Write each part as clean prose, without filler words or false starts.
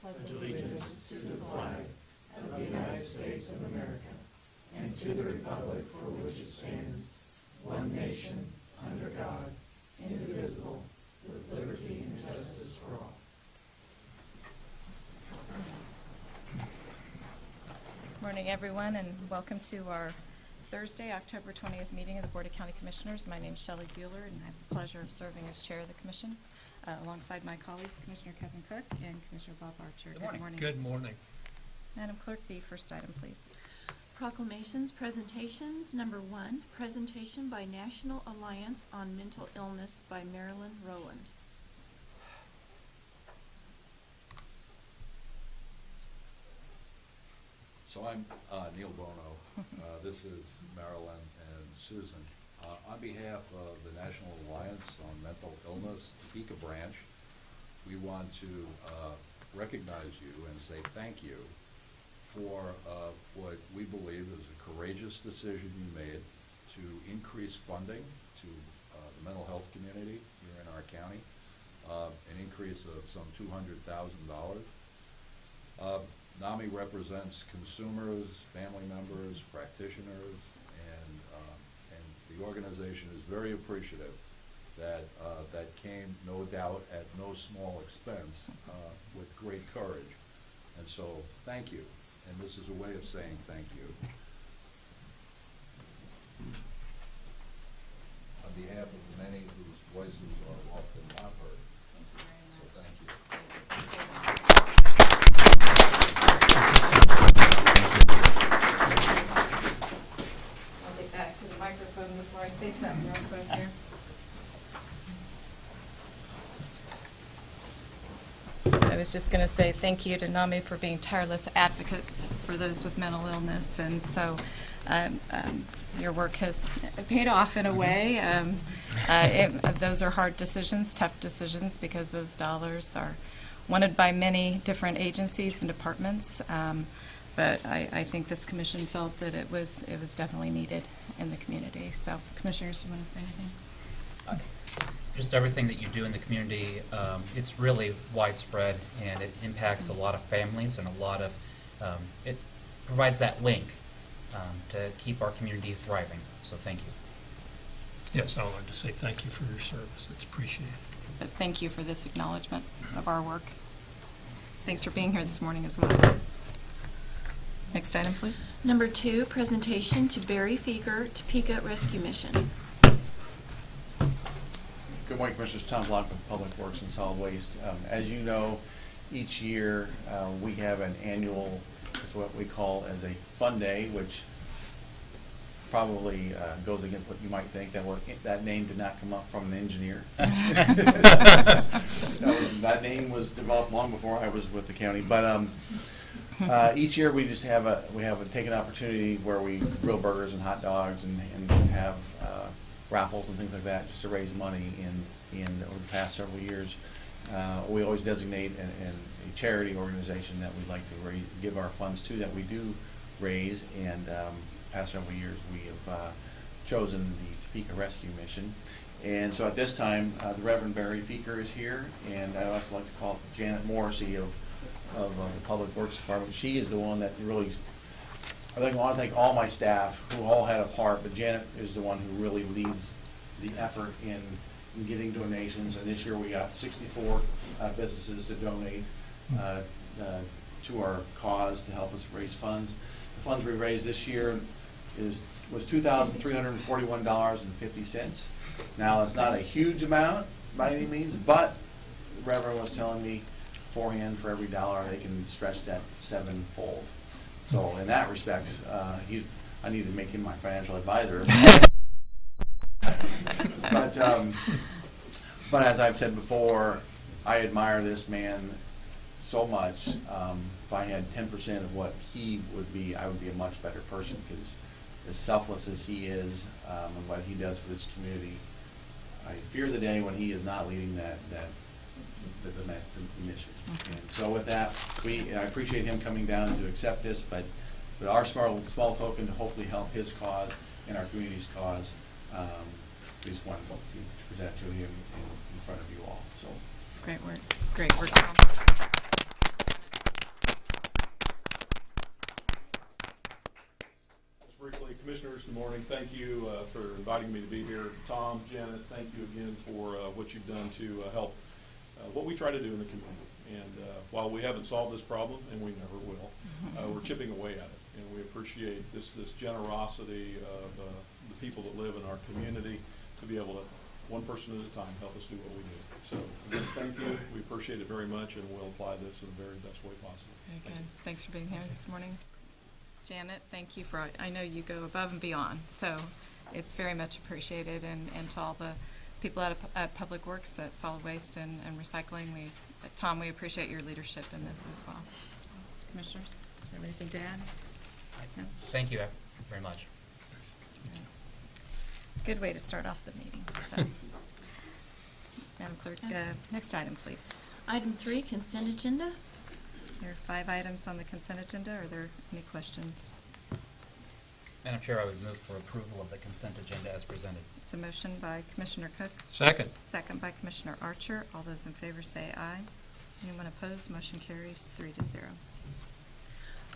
pledge allegiance to the flag of the United States of America and to the republic for which it stands, one nation, under God, indivisible, with liberty and justice for all. Morning, everyone, and welcome to our Thursday, October 20th meeting of the Board of County Commissioners. My name is Shelley Bueller, and I have the pleasure of serving as chair of the commission, alongside my colleagues, Commissioner Kevin Cook and Commissioner Bob Archer. Good morning. Good morning. Madam Clerk, the first item, please. Proclamations, presentations. Number 1, presentation by National Alliance on Mental Illness by Marilyn Rowland. So I'm Neil Bono. This is Marilyn and Susan. On behalf of the National Alliance on Mental Illness, Topeka branch, we want to recognize you and say thank you for what we believe is a courageous decision you made to increase funding to the mental health community here in our county, an increase of some $200,000. NAMI represents consumers, family members, practitioners, and the organization is very appreciative that that came, no doubt, at no small expense, with great courage. And so, thank you. And this is a way of saying thank you. On behalf of the many whose voices are often not heard. So thank you. I'll get back to the microphone before I say something real quick here. I was just going to say thank you to NAMI for being tireless advocates for those with mental illness, and so your work has paid off in a way. Those are hard decisions, tough decisions, because those dollars are wanted by many different agencies and departments. But I think this commission felt that it was definitely needed in the community. So, commissioners, do you want to say anything? Just everything that you do in the community, it's really widespread, and it impacts a lot of families and a lot of, it provides that link to keep our community thriving. So thank you. Yes, I wanted to say thank you for your service. It's appreciated. But thank you for this acknowledgement of our work. Thanks for being here this morning as well. Next item, please. Number 2, presentation to Barry Feeker, Topeka Rescue Mission. Good morning, Commissioners. Tom Block with Public Works and Solid Waste. As you know, each year we have an annual, is what we call as a fun day, which probably goes against what you might think. That name did not come up from an engineer. That name was developed long before I was with the county. But each year we just take an opportunity where we grill burgers and hot dogs and have raffles and things like that, just to raise money. In over the past several years, we always designate a charity organization that we'd like to give our funds to, that we do raise. And past several years we have chosen the Topeka Rescue Mission. And so at this time, the Reverend Barry Feeker is here, and I'd also like to call Janet Morrissey of the Public Works Department. She is the one that really, I want to thank all my staff who all had a part, but Janet is the one who really leads the effort in getting donations. And this year we got 64 businesses to donate to our cause to help us raise funds. The funds we raised this year was $2,341.50. Now, it's not a huge amount by any means, but the Reverend was telling me beforehand, for every dollar they can stretch that sevenfold. So in that respect, I need to make him my financial advisor. But as I've said before, I admire this man so much. If I had 10% of what he would be, I would be a much better person, because as selfless as he is and what he does for this community, I fear the day when he is not leading the mission. And so with that, I appreciate him coming down to accept this, but our small token to hopefully help his cause and our community's cause, we just wanted to present to him in front of you all. So Great work. Great work, Tom. Commissioners, good morning. Thank you for inviting me to be here. Tom, Janet, thank you again for what you've done to help what we try to do in the community. And while we haven't solved this problem, and we never will, we're chipping away at it. And we appreciate this generosity of the people that live in our community to be able to, one person at a time, help us do what we do. So again, thank you. We appreciate it very much, and we'll apply this in the very best way possible. Very Thank good. you. Thanks for being here this morning. Janet, thank you for, I know you go above and beyond, so it's very much appreciated. And to all the people at Public Works, at Solid Waste and Recycling, Tom, we appreciate your leadership in this as well. So, Commissioners, do you have anything to add? No? Thank you very much. Good way to start off the meeting. So. Madam Clerk, next item, please. Item 3, consent agenda. There are 5 items on the consent agenda. Are there any questions? Madam Chair, I would move for approval of the consent agenda as presented. So motion by Commissioner Cook, Second. second by Commissioner Archer. All those in favor say aye. Anyone opposed? Motion carries 3-0.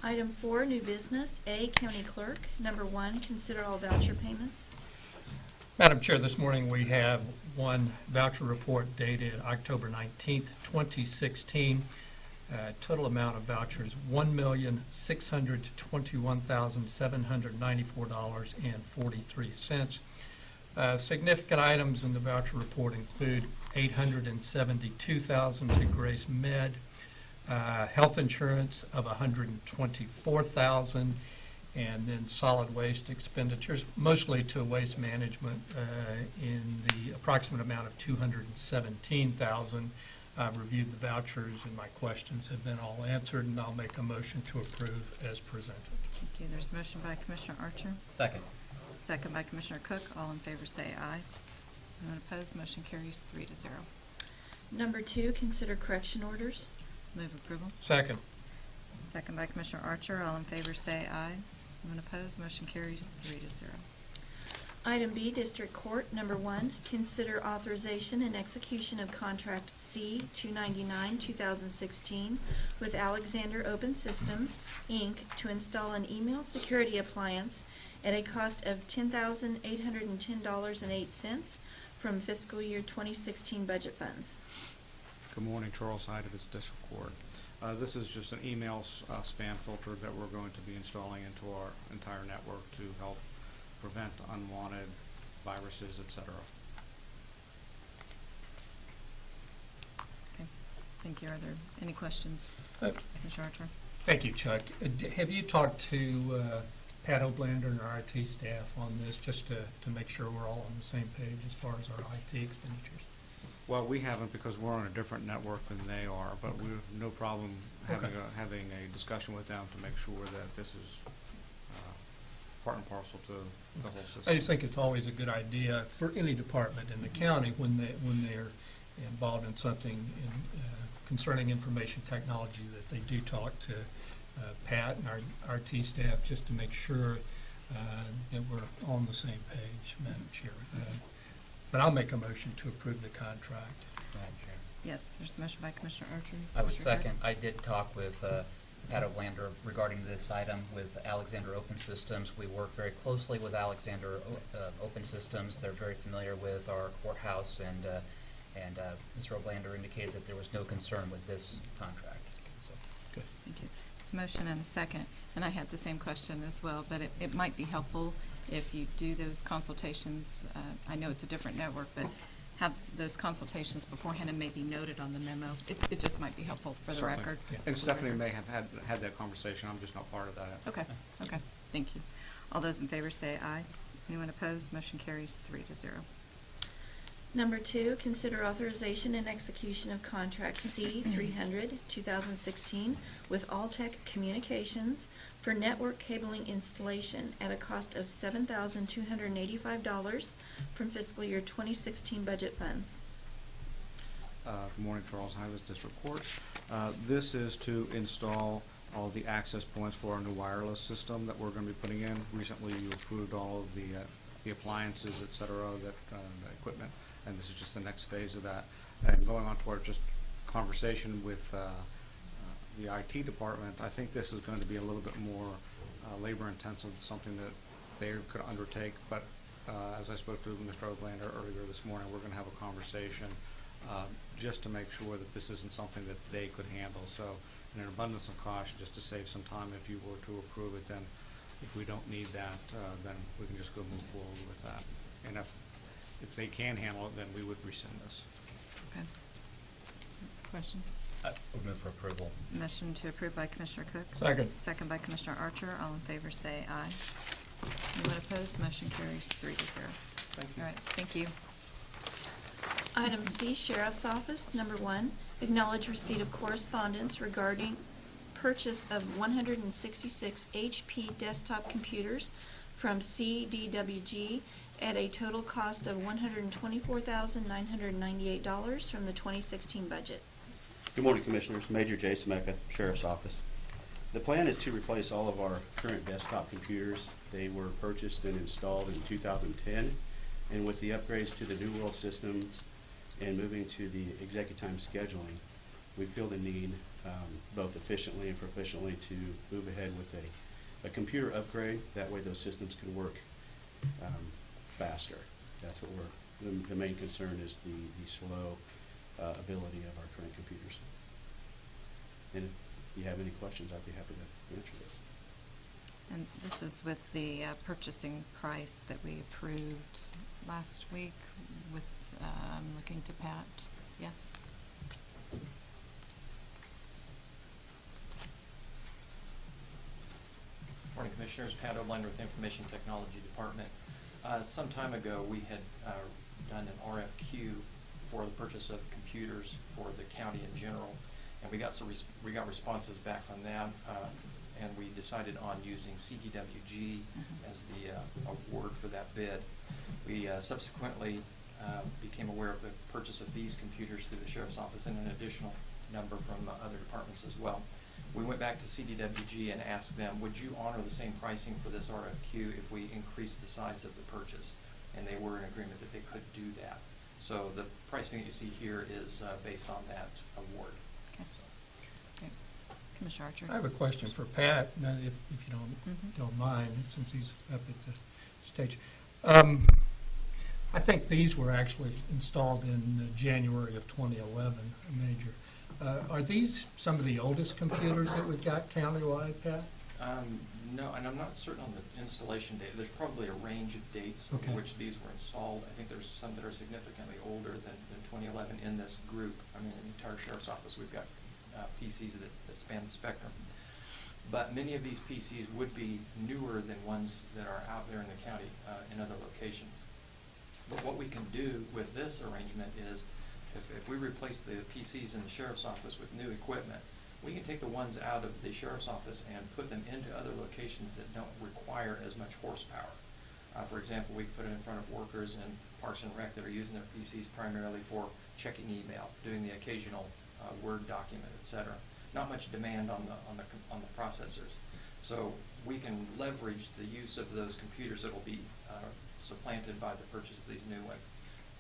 Item 4, new business. A, county clerk. Number 1, consider all voucher payments. Madam Chair, this morning we have one voucher report dated October 19th, 2016. Total amount of vouchers, $1,621,794.43. Significant items in the voucher report include $872,000 to Grace Med, health insurance of $124,000, and then solid waste expenditures, mostly to waste management, in the approximate amount of $217,000. I've reviewed the vouchers, and my questions have been all answered, and I'll make a motion to approve as presented. Thank you. There's a motion by Commissioner Archer, Second. second by Commissioner Cook. All in favor say aye. Anyone opposed? Motion carries 3-0. Number 2, consider correction orders. Move approval. Second. Second by Commissioner Archer. All in favor say aye. Anyone opposed? Motion carries 3-0. Item B, District Court. Number 1, consider authorization and execution of contract C-299-2016 with Alexander Open Systems, Inc. to install an email security appliance at a cost of $10,810.08 from fiscal year 2016 budget funds. Good morning, Charles Hyde of its District Court. This is just an email spam filter that we're going to be installing into our entire network to help prevent unwanted viruses, etc. Okay. Thank you. Are there any questions? Commissioner Archer? Thank you, Chuck. Have you talked to Pat Oblander and our IT staff on this, just to make sure we're all on the same page as far as our IT expenditures? Well, we haven't because we're on a different network than they are, but we have no problem having a discussion with them to make sure that this is part and parcel to the whole system. I just think it's always a good idea for any department in the county when they're involved in something concerning information technology that they do talk to Pat and our IT staff just to make sure that we're on the same page, Madam Chair. But I'll make a motion to approve the contract. Madam Chair. Yes, there's a motion by Commissioner Archer. I would Commissioner Cook? second. I did talk with Pat Oblander regarding this item with Alexander Open Systems. We work very closely with Alexander Open Systems. They're very familiar with our courthouse, and Mr. Oblander indicated that there was no concern with this contract. So. Good. Thank you. There's a motion and a second, and I had the same question as well, but it might be helpful if you do those consultations. I know it's a different network, but have those consultations beforehand and maybe noted on the memo. It just might be helpful for the Certainly. record. Yeah. And For the Stephanie record. may have had that conversation. I'm just not part of that. Okay, thank you. All those in favor say aye. Anyone opposed? Motion carries 3-0. Number 2, consider authorization and execution of contract C-300-2016 with Alltech Communications for network cabling installation at a cost of $7,285 from fiscal year 2016 budget funds. Good morning, Charles Hyde, District Court. This is to install all the access points for our new wireless system that we're going to be putting in. Recently, you approved all of the appliances, et cetera, the equipment, and this is just the next phase of that. And going on to our just conversation with the IT department, I think this is going to be a little bit more labor intensive, something that they could undertake, but as I spoke to Mr. Oglander earlier this morning, we're going to have a conversation just to make sure that this isn't something that they could handle. So in an abundance of caution, just to save some time, if you were to approve it, then if we don't need that, then we can just go move forward with that. And if they can handle it, then we would rescind this. Okay. Questions? I would move for approval. Motion to approve by Commissioner Cook. Second. Second by Commissioner Archer. All in favor say aye. Anyone opposed? Motion carries 3-0. Thank you. All right, thank you. Item C, Sheriff's Office. Number 1, acknowledge receipt of correspondence regarding purchase of 166 HP desktop computers from CDWG at a total cost of $124,998 from the 2016 budget. Good morning, Commissioners. Major J. Smeka, Sheriff's Office. The plan is to replace all of our current desktop computers. They were purchased and installed in 2010, and with the upgrades to the New World systems and moving to the executive scheduling, we feel the need, both efficiently and proficiently, to move ahead with a computer upgrade. That way those systems can work faster. That's what the main concern is, the slow ability of our current computers. And if you have any questions, I'd be happy to answer those. And this is with the purchasing price that we approved last week with, looking to Pat. Yes? Morning, Commissioners. Pat Oblander with the Information Technology Department. Some time ago, we had done an RFQ for the purchase of computers for the county in general, and we got responses back from that, and we decided on using CDWG as the award for that bid. We subsequently became aware of the purchase of these computers through the Sheriff's Office and an additional number from other departments as well. We went back to CDWG and asked them, would you honor the same pricing for this RFQ if we increased the size of the purchase? And they were in agreement that they could do that. So the pricing that you see here is based on that award. Okay. Great. Commissioner Archer? I have a question for Pat, if you don't mind, since he's up at the stage. I think these were actually installed in January of 2011, Major. Are these some of the oldest computers that we've got countywide, Pat? No, and I'm not certain on the installation date. There's probably a range of dates Okay. in which these were installed. I think there's some that are significantly older than 2011 in this group. I mean, in the entire Sheriff's Office, we've got PCs that span the spectrum. But many of these PCs would be newer than ones that are out there in the county in other locations. But what we can do with this arrangement is, if we replace the PCs in the Sheriff's Office with new equipment, we can take the ones out of the Sheriff's Office and put them into other locations that don't require as much horsepower. For example, we put it in front of workers in Parks and Rec that are using their PCs primarily for checking email, doing the occasional Word document, etc. Not much demand on the processors. So we can leverage the use of those computers that will be supplanted by the purchase of these new ones.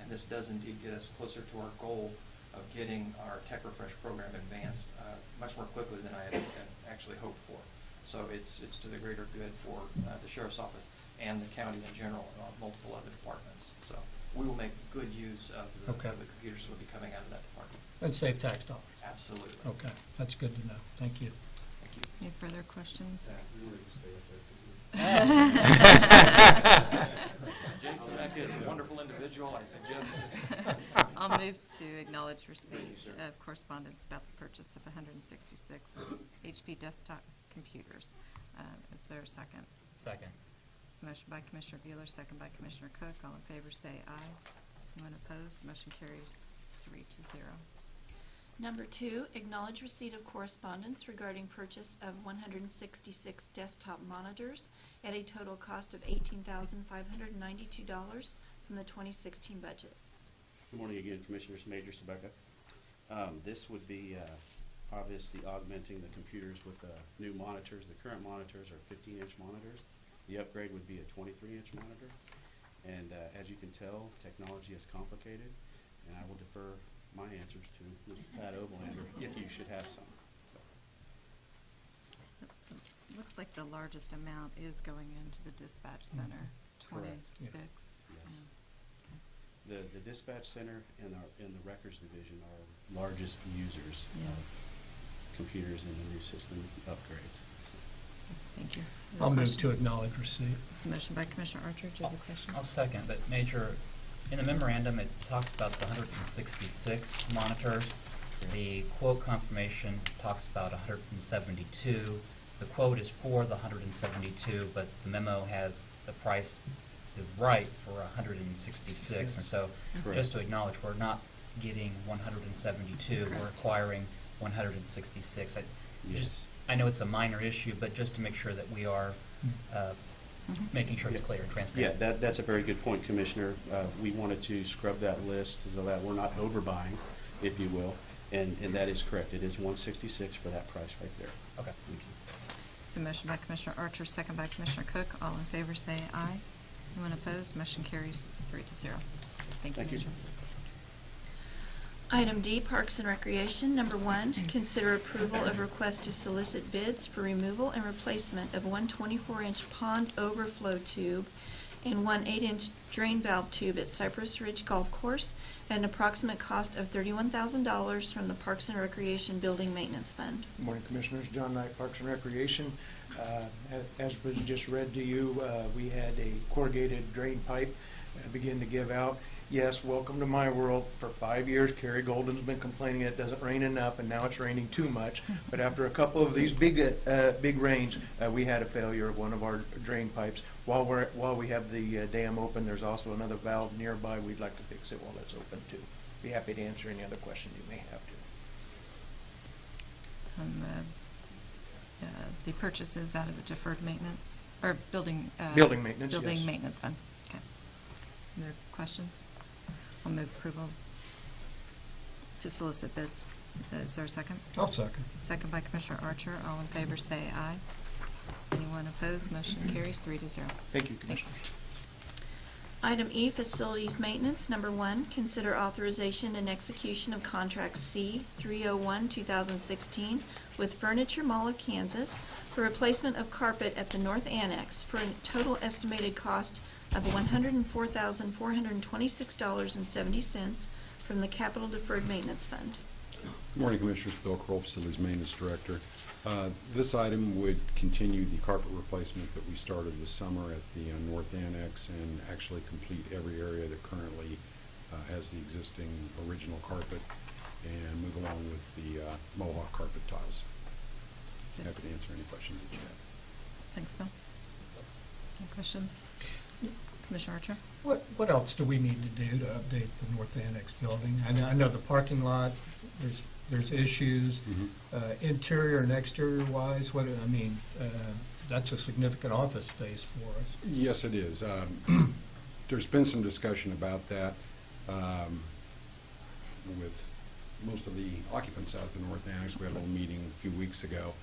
And this does indeed get us closer to our goal of getting our Tech Refresh program advanced much more quickly than I had actually hoped for. So it's to the greater good for the Sheriff's Office and the county in general, multiple other departments. So we will make good use of the computers that will be coming out of that department. And save tax dollars. Absolutely. Okay, that's good to know. Thank you. Thank you. Any further questions? Jason Beck is a wonderful individual. I suggest. I'll move to acknowledge receipt of correspondence about the purchase of 166 HP desktop computers. Is there a second? Second. It's a motion by Commissioner Bueller, second by Commissioner Cook. All in favor say aye. Anyone opposed? Motion carries 3-0. Number 2, acknowledge receipt of correspondence regarding purchase of 166 desktop monitors at a total cost of $18,592 from the 2016 budget. Good morning again, Commissioners. Major Sebeka. This would be obviously augmenting the computers with new monitors. The current monitors are 15-inch monitors. The upgrade would be a 23-inch monitor. And as you can tell, technology is complicated, and I will defer my answers to Mr. Pat Oblander if you should have some. Looks looks like the largest amount is going into the dispatch center, Correct. 26. Yes. Yeah. The dispatch center and the records division are largest users Yeah. of computers in the new system upgrades. Thank you. I'll move Question? to acknowledge receipt. It's a motion by Commissioner Archer. Do you have a question? I'll second, but Major, in the memorandum, it talks about the 166 monitors. The quote confirmation talks about 172. The quote is for the 172, but the memo has the price is right for 166. And so, Correct. just to acknowledge, we're not getting 172. We're Correct. acquiring 166. Yes. I know it's a minor issue, but just to make sure that we are making sure it's Yeah. clear and transparent. Yeah, that's a very good point, Commissioner. We wanted to scrub that list so that we're not overbuying, if you will, and that is correct. It is 166 for that price right there. Okay. Thank you. So motion by Commissioner Archer, second by Commissioner Cook. All in favor say aye. Anyone opposed? Motion carries 3-0. Thank you, Thank you. Major. Item D, Parks and Recreation. Number 1, consider approval of request to solicit bids for removal and replacement of one 24-inch pond overflow tube and one 8-inch drain valve tube at Cypress Ridge Golf Course at an approximate cost of $31,000 from the Parks and Recreation Building Maintenance Fund. Good morning, Commissioners. John Knight, Parks and Recreation. As was just read to you, we had a corrugated drain pipe begin to give out. Yes, welcome to my world. For 5 years, Kerry Golden's been complaining it doesn't rain enough, and now it's raining too much. But after a couple of these big rains, we had a failure of one of our drain pipes. While we have the dam open, there's also another valve nearby. We'd like to fix it while it's open too. Be happy to answer any other questions you may have to. The purchases out of the deferred maintenance, or building. Building maintenance, Building yes. maintenance fund. Okay. Other questions? I'll move approval to solicit bids. Is there a second? I'll second. Second by Commissioner Archer. All in favor say aye. Anyone opposed? Motion carries 3-0. Thank you, Commissioner. Thanks. Item E, Facilities Maintenance. Number 1, consider authorization and execution of contract C 301-2016 with Furniture Mall of Kansas for replacement of carpet at the North Annex for a total estimated cost of $104,426.70 from the Capital Deferred Maintenance Fund. Good morning, Commissioners. Bill Kroll, Facilities Maintenance Director. This item would continue the carpet replacement that we started this summer at the North Annex and actually complete every area that currently has the existing original carpet and move along with the Mohawk carpet tiles. Good. Happy to answer any questions that you have. Thanks, Bill. Any questions? Commissioner Archer? What else do we need to do to update the North Annex building? I know the parking lot, there's issues, interior and exterior wise, that's a significant office space for us. Yes, it is. There's been some discussion about that with most of the occupants out at the North Annex. We had a little meeting a few weeks ago.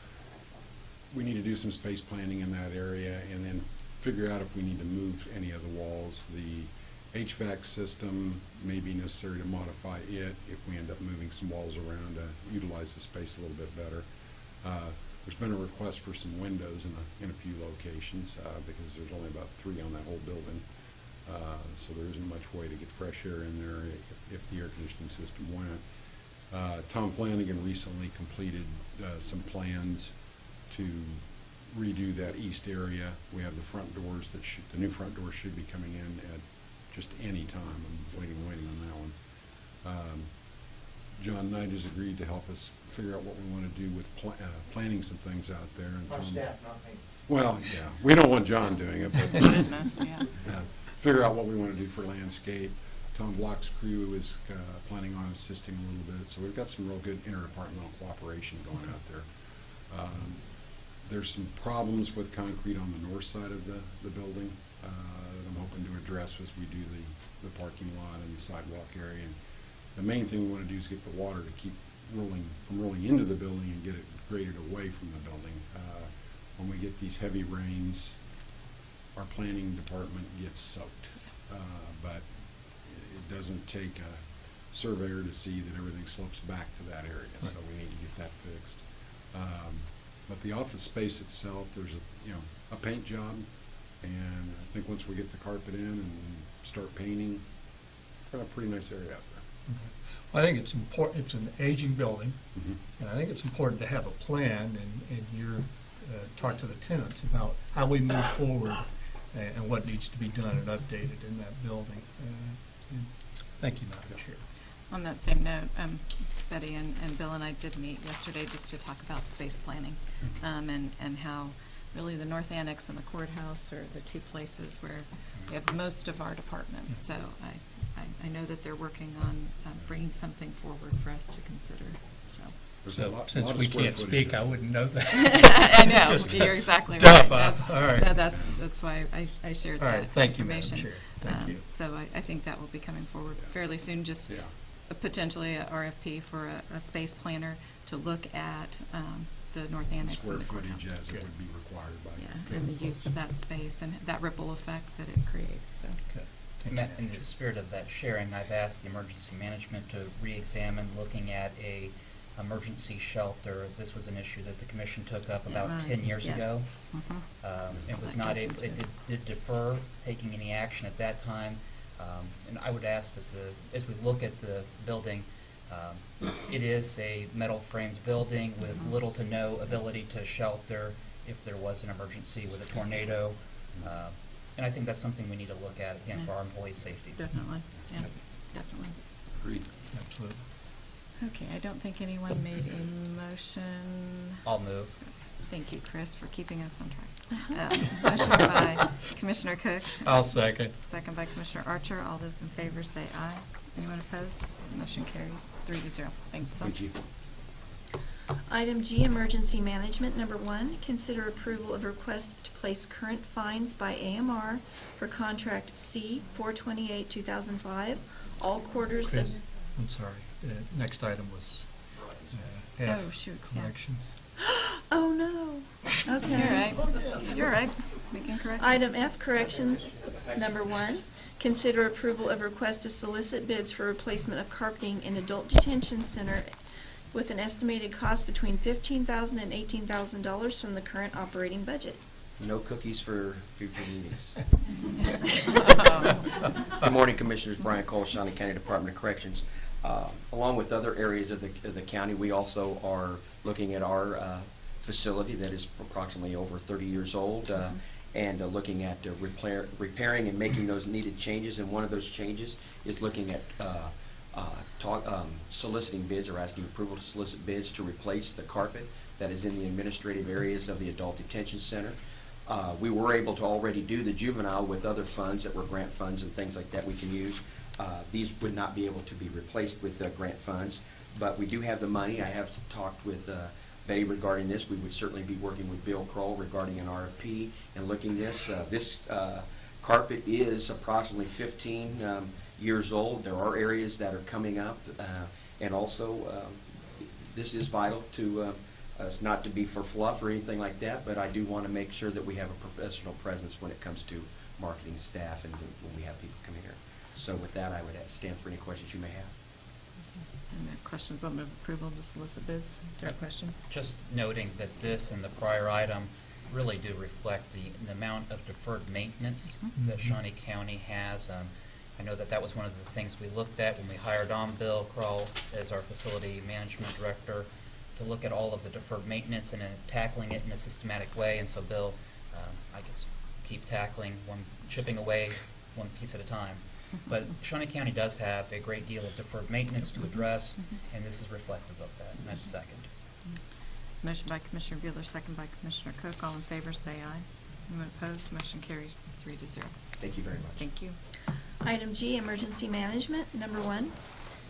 We need to do some space planning in that area and then figure out if we need to move any of the walls. The HVAC system may be necessary to modify it if we end up moving some walls around to utilize the space a little bit better. There's been a request for some windows in a few locations because there's only about 3 on that whole building. So there isn't much way to get fresh air in there if the air conditioning system went. Tom Flanagan recently completed some plans to redo that east area. We have the front doors the new front doors should be coming in at just any time. I'm waiting on that one. John Knight has agreed to help us figure out what we want to do with planning some things out there. And Our Tom- staff, not me. Well, yeah, we don't want John doing it, but Goodness, yeah. figure out what we want to do for landscape. Tom Block's crew is planning on assisting a little bit, so we've got some real good interdepartmental cooperation going out there. There's some problems with concrete on the north side of the building that I'm hoping to address as we do the parking lot and the sidewalk area. And the main thing we want to do is get the water to keep rolling into the building and get it graded away from the building. When we get these heavy rains, our planning department gets soaked. But it doesn't take a surveyor to see that everything slopes back to that area, so we need to get that fixed. But the office space itself, there's a paint job, and I think once we get the carpet in and start painting, we've got a pretty nice area out there. I think it's important, it's an aging building, Mhm. and I think it's important to have a plan and you're, talk to the tenants about how we move forward and what needs to be done and updated in that building. And thank you, Madam Chair. On that same note, Betty and Bill and I did meet yesterday just to talk about space planning, and how really the North Annex and the courthouse are the two places where we have most of our departments. So I know that they're working on bringing something forward for us to consider, so. There's a So, lot since of we square can't footage speak, there. I wouldn't know that. I know, Just you're exactly duh, right. Bob. That's- All right. No, that's why I shared All that right, thank you, Madam information. Chair. Thank you. So I think that will be coming forward fairly soon, just Yeah. potentially a RFP for a space planner to look at the North Annex Square and the courthouse. footage as it Good. would be required by. Yeah, and the use of that space and that ripple effect that it creates, so. Okay. Thank you, Matt, Madam in the Chair. spirit of that sharing, I've asked the emergency management to re-examine looking at a emergency shelter. This was an issue that the commission took up It about was, 10 years yes. ago. Mhm. It was That not goes able, it into- did defer taking any action at that time. And I would ask that as we look at the building, it is a metal framed building with Mhm. little to no ability to shelter if there was an emergency with a tornado. And I think that's something we need to look at, again, for our employees' safety. Definitely, yeah, definitely. Agreed. Absolutely. Okay, I don't think anyone made a motion. I'll move. Thank you, Chris, for keeping us on Uh-huh. track. Motion by Commissioner Cook, I'll second. second by Commissioner Archer. All those in favor say aye. Anyone opposed? Motion carries 3-0. Thanks, Bill. Thank you. Item G, emergency management. Number 1, consider approval of request to place current fines by AMR for contract C 428-2005, all quarters Chris, of... I'm sorry. Next item was F. Oh, shoot, yeah. Corrections. Oh, no. Okay. You're right. You're right. We can correct. Item F, corrections. Number 1, consider approval of request to solicit bids for replacement of carpeting in adult detention center with an estimated cost between $15,000 and $18,000 from the current operating budget. No cookies for future meetings. Good morning, Commissioners. Brian Cole, Shawnee County Department of Corrections. Along with other areas of the county, we also are looking at our facility that is approximately over 30 years old, and looking at repairing and making those needed changes. And one of those changes is looking at soliciting bids or asking approval to solicit bids to replace the carpet that is in the administrative areas of the adult detention center. We were able to already do the juvenile with other funds that were grant funds and things like that we can use. These would not be able to be replaced with grant funds, but we do have the money. I have talked with Betty regarding this. We would certainly be working with Bill Kroll regarding an RFP and looking this. This carpet is approximately 15 years old. There are areas that are coming up, and also this is vital to us, not to be for fluff or anything like that, but I do want to make sure that we have a professional presence when it comes to marketing staff and when we have people coming here. So with that, I would stand for any questions you may have. Any questions on the approval to solicit bids? Is there a question? Just noting that this and the prior item really do reflect the amount of deferred maintenance Mhm. that Shawnee County has. I know that was one of the things we looked at when we hired on Bill Kroll as our facility management director, to look at all of the deferred maintenance and tackling it in a systematic way. And so Bill, I guess, keep tackling chipping away one piece at a time. But Shawnee County does have a great deal of deferred maintenance to address, and this is reflective of that, and that's second. It's motion by Commissioner Bueller, second by Commissioner Cook. All in favor, say aye. Anyone opposed? Motion carries 3-0. Thank you very much. Thank you. Item G, emergency management. Number 1,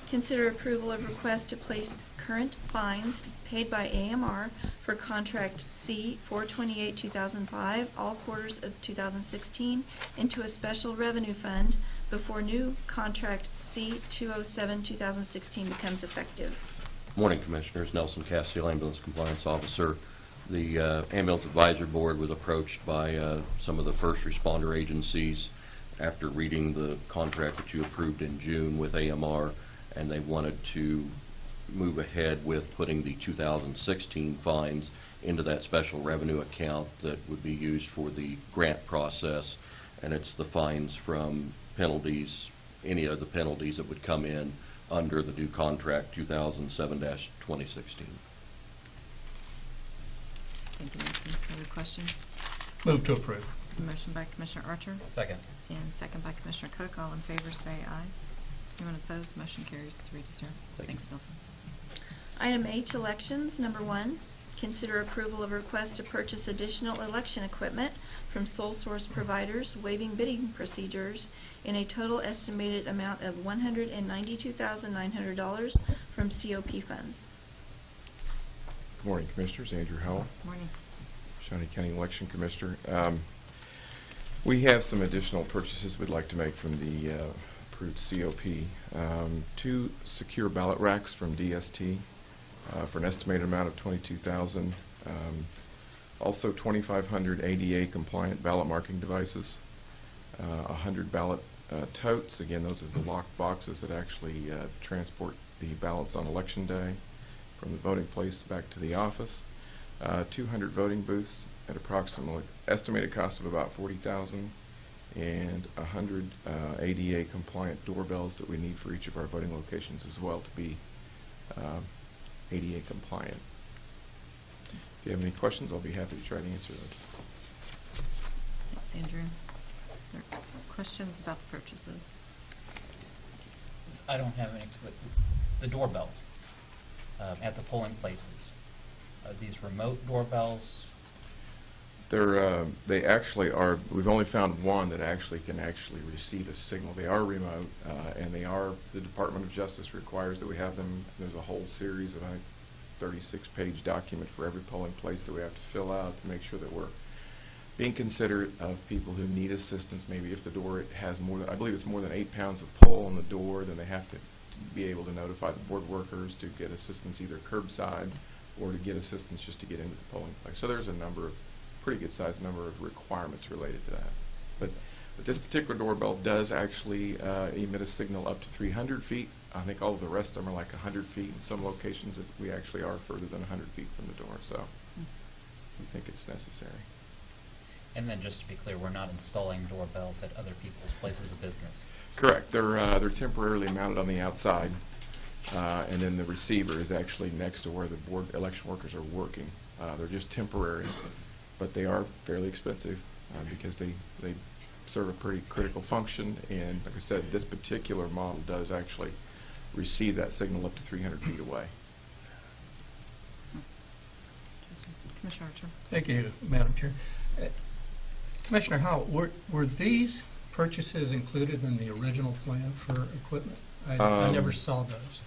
consider approval of request to place current fines paid by AMR for contract C 428-2005, all quarters of 2016, into a special revenue fund before new contract C 207-2016 becomes effective. Morning, Commissioners. Nelson Castiel, Ambulance Compliance Officer. The Ambulance Advisory Board was approached by some of the first responder agencies after reading the contract that you approved in June with AMR, and they wanted to move ahead with putting the 2016 fines into that special revenue account that would be used for the grant process, and it's the fines from penalties, any of the penalties that would come in under the new contract 2007-2016. Thank you, Nelson. Other questions? Move to approve. So motion by Commissioner Archer Second. and second by Commissioner Cook. All in favor say aye. Anyone opposed? Motion carries 3-0. Thank you. Thanks, Nelson. Item H, elections. Number 1, consider approval of a request to purchase additional election equipment from sole source providers, waiving bidding procedures in a total estimated amount of $192,900 from COP funds. Good morning, Commissioners. Andrew Howell, Morning. Shawnee County Election Commissioner. We have some additional purchases we'd like to make from the approved COP. 2 secure ballot racks from DST for an estimated amount of $22,000. Also 2,500 ADA compliant ballot marking devices. 100 ballot totes. Again, those are the locked boxes that actually transport the ballots on Election Day from the voting place back to the office. 200 voting booths at approximately estimated cost of about $40,000, and 100 ADA compliant doorbells that we need for each of our voting locations as well to be ADA compliant. If you have any questions, I'll be happy to try to answer those. Thanks, Andrew. Are there questions about the purchases? I don't have any, but the doorbells at the polling places, are these remote doorbells? They actually are. We've only found one that actually can receive a signal. They are remote, and they are. The Department of Justice requires that we have them. There's a whole series of 36-page document for every polling place that we have to fill out to make sure that we're being considerate of people who need assistance. Maybe if the door has more than, I believe it's more than 8 pounds of pull on the door, then they have to be able to notify the board workers to get assistance either curbside or to get assistance just to get into the polling place. So there's a pretty good sized number of requirements related to that. But this particular doorbell does actually emit a signal up to 300 feet. I think all of the rest of them are like 100 feet. In some locations we actually are further than 100 feet from the door, so we think it's necessary. And then just to be clear, we're not installing doorbells at other people's places of business. Correct. They're temporarily mounted on the outside, and then the receiver is actually next to where the board election workers are working. They're just temporary, but they are fairly expensive because they serve a pretty critical function. And like I said, this particular model does actually receive that signal up to 300 feet away. Commissioner Archer. Thank you, Madam Chair. Commissioner Howell, were these purchases included in the original plan for equipment? I never saw those.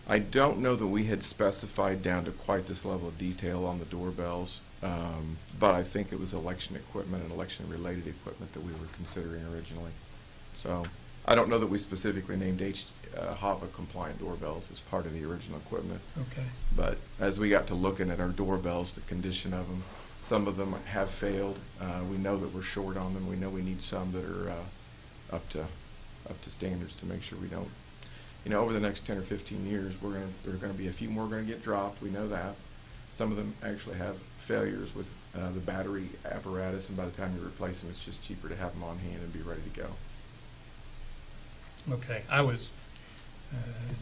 I don't know that we had specified down to quite this level of detail on the doorbells, but I think it was election equipment and election-related equipment that we were considering originally. So I don't know that we specifically named HAVA-compliant doorbells as part of the original equipment. Okay. But as we got to looking at our doorbells, the condition of them, some of them have failed. We know that we're short on them. We know we need some that are up to standards to make sure we don't. Over the next 10 or 15 years, there are going to be a few more going to get dropped. We know that. Some of them actually have failures with the battery apparatus, and by the time you replace them, it's just cheaper to have them on hand and be ready to go. Okay. I was